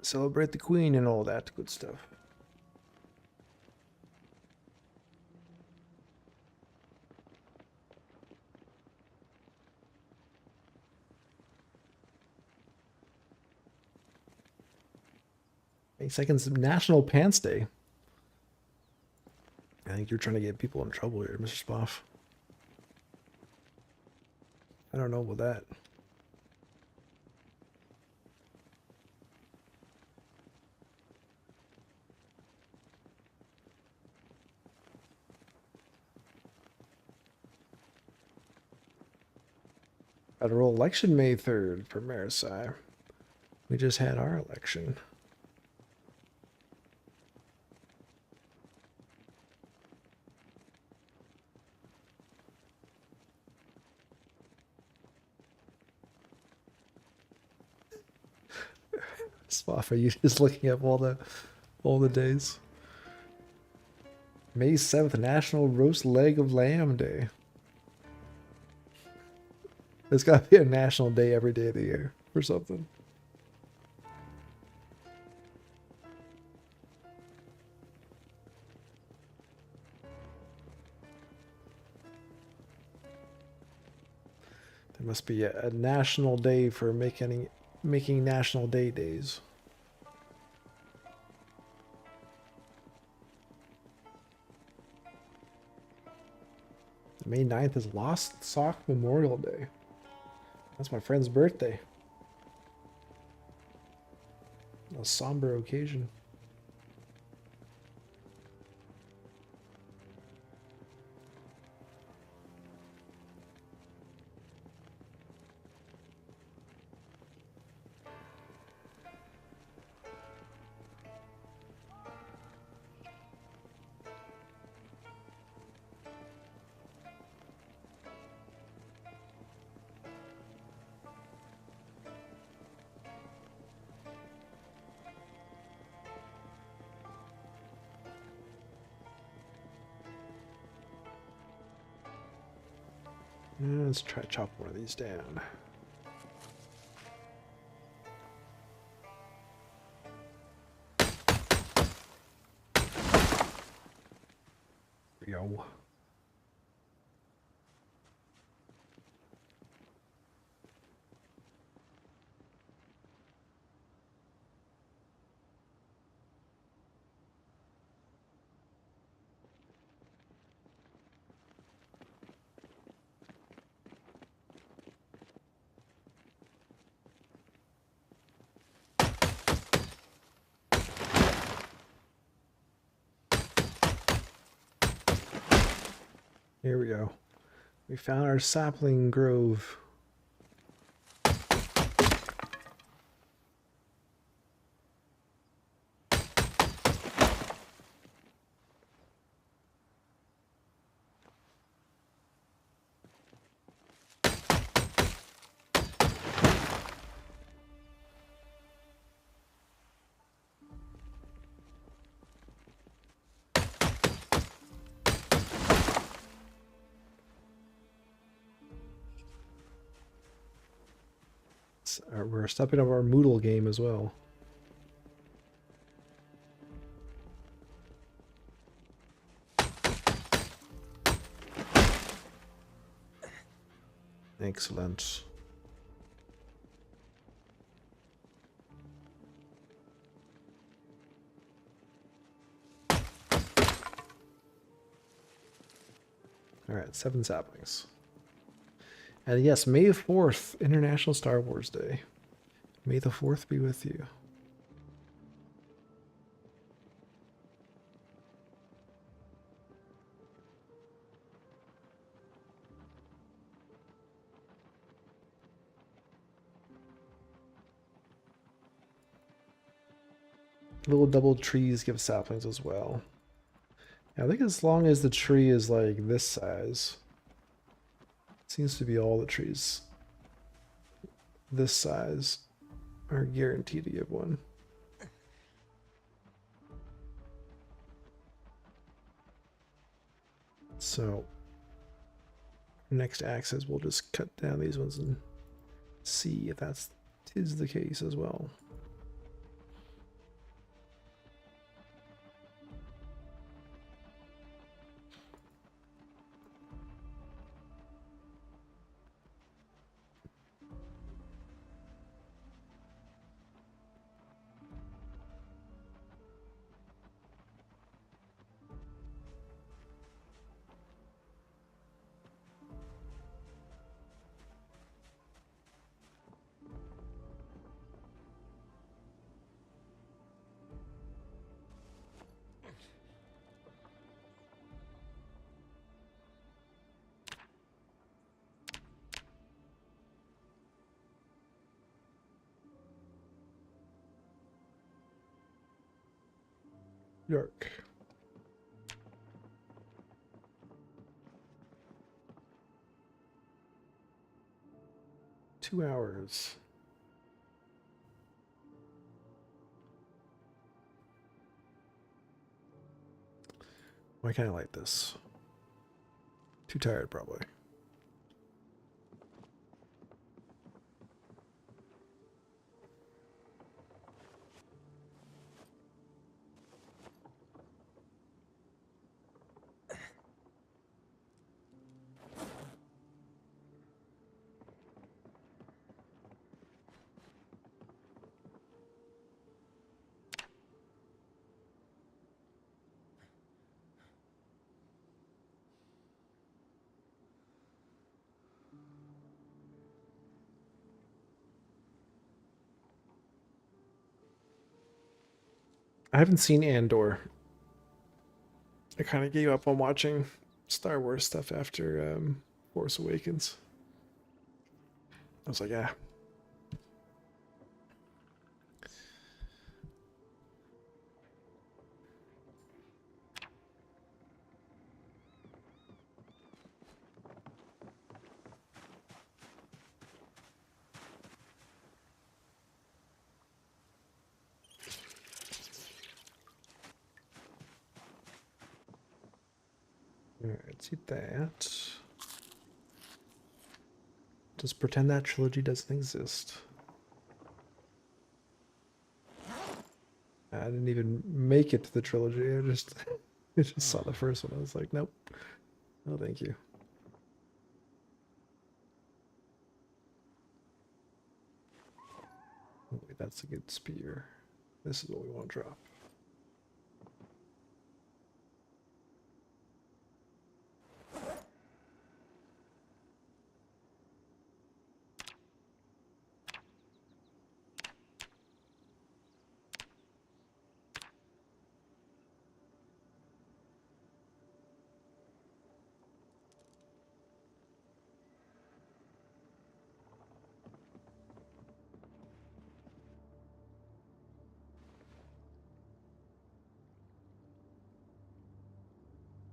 Celebrate the Queen and all that good stuff. May 2nd's National Pants Day. I think you're trying to get people in trouble here, Mr. Spoff. I don't know about that. Federal election May 3rd for Marisai. We just had our election. Spoff, are you just looking up all the days? May 7th, National Roast Leg of Lamb Day. There's got to be a national day every day of the year or something. There must be a national day for making National Day days. May 9th is Lost Sock Memorial Day. That's my friend's birthday. A somber occasion. Let's try to chop one of these down. There we go. Here we go. We found our sapling grove. We're stepping up our Moodle game as well. Excellent. All right, 7 saplings. And yes, May 4th, International Star Wars Day. May the 4th be with you. Little double trees give saplings as well. I think as long as the tree is like this size, seems to be all the trees this size are guaranteed to give one. So next axis, we'll just cut down these ones and see if that's is the case as well. York. Two hours. Why can't I like this? Too tired, probably. I haven't seen Andor. I kind of gave up on watching Star Wars stuff after Force Awakens. I was like, ah. Alright, let's eat that. Just pretend that trilogy doesn't exist. I didn't even make it to the trilogy. I just saw the first one. I was like, nope. No, thank you. Oh, wait, that's a good spear. This is what we want to drop.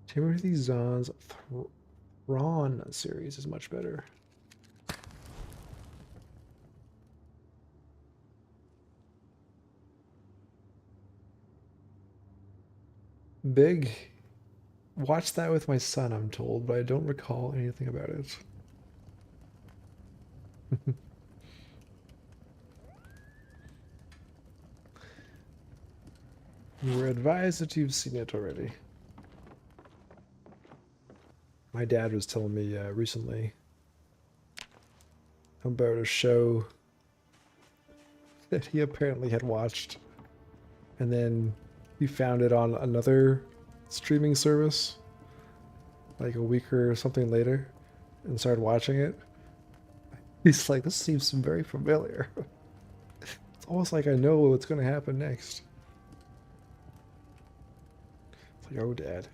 Timothy Zahn's Thrawn series is much better. Big. Watched that with my son, I'm told, but I don't recall anything about it. You were advised that you've seen it already. My dad was telling me recently about a show that he apparently had watched, and then he found it on another streaming service like a week or something later and started watching it. He's like, this seems very familiar. It's almost like I know what's going to happen next. It's like, oh, Dad.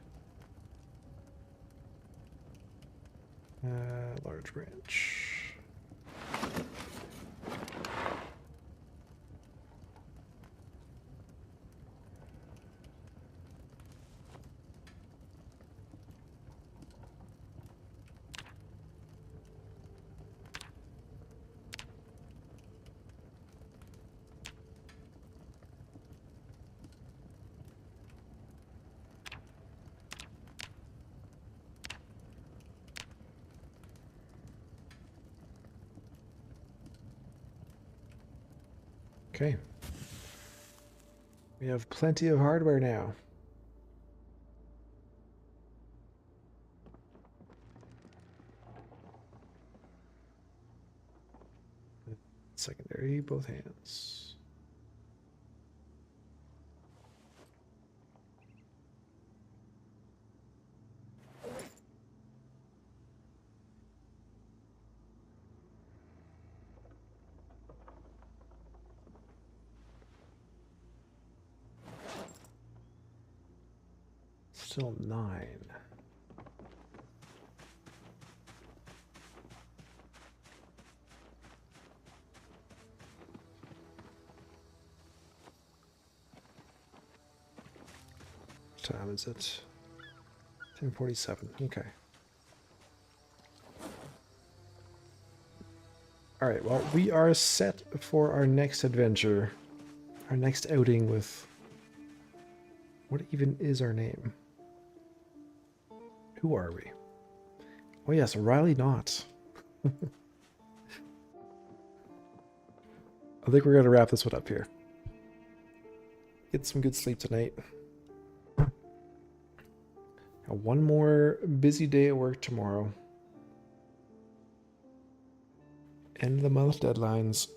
Large branch. Okay. We have plenty of hardware now. Secondary, both hands. Still 9. What time is it? 10:47. Okay. All right. Well, we are set for our next adventure, our next outing with. What even is our name? Who are we? Oh yes, Riley Knott. I think we're gonna wrap this one up here. Get some good sleep tonight. One more busy day at work tomorrow. End of the month deadlines.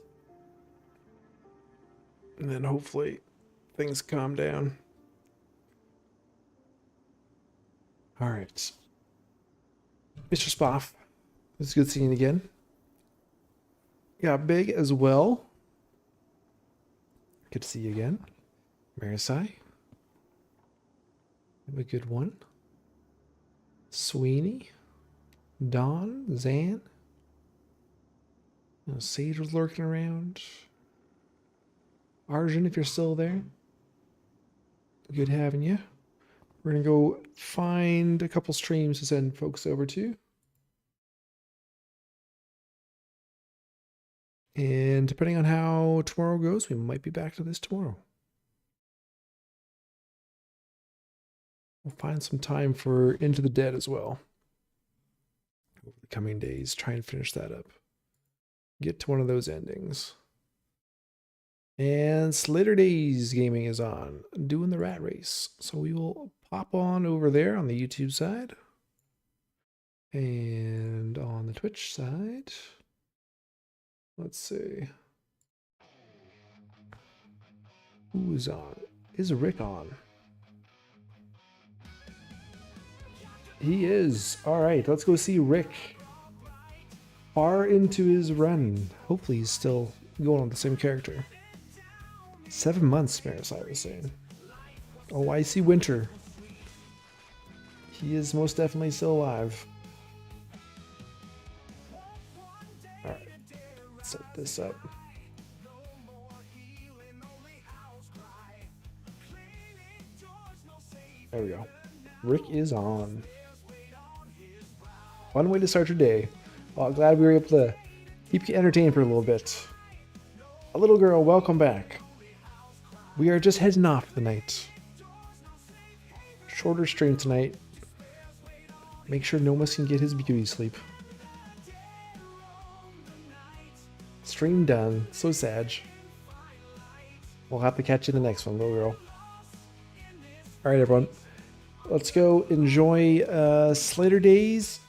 And then hopefully things calm down. All right. Mr. Spoff, it's good seeing you again. Yeah, Big as well. Good to see you again. Marisai. Have a good one. Sweeney, Don, Zan. Sage was lurking around. Arjun, if you're still there. Good having you. We're going to go find a couple streams to send folks over to. And depending on how tomorrow goes, we might be back to this tomorrow. We'll find some time for Into the Dead as well. Over the coming days, try and finish that up. Get to one of those endings. And Slater Days Gaming is on, doing the rat race. So we will pop on over there on the YouTube side. And on the Twitch side. Let's see. Who is on? Is Rick on? He is. All right, let's go see Rick. Far into his run. Hopefully he's still going on the same character. 7 months, Marisai was saying. Oh, I see Winter. He is most definitely still alive. Alright. Set this up. There we go. Rick is on. Fun way to start your day. Well, glad we were able to keep you entertained for a little bit. A little girl, welcome back. We are just heading off for the night. Shorter stream tonight. Make sure Nomus can get his beauty sleep. Stream done. So sad. We'll have to catch you in the next one, little girl. Alright, everyone. Let's go enjoy Slater Days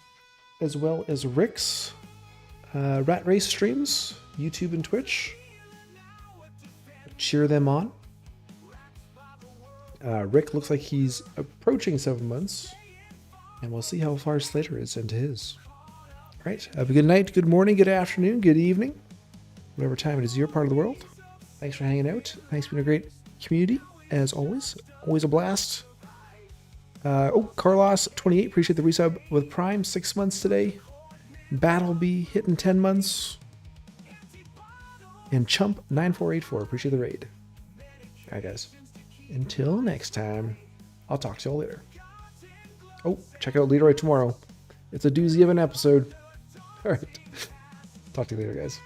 as well as Rick's Rat Race streams, YouTube and Twitch. Cheer them on. Rick looks like he's approaching 7 months, and we'll see how far Slater is into his. All right, have a good night, good morning, good afternoon, good evening, whatever time it is your part of the world. Thanks for hanging out. Thanks for being a great community, as always. Always a blast. Carlos 28, appreciate the resub with Prime, 6 months today. Battlebee hitting 10 months. And Chump 9484, appreciate the raid. All right, guys. Until next time, I'll talk to y'all later. Oh, check out Leroy tomorrow. It's a doozy of an episode. All right. Talk to you later, guys.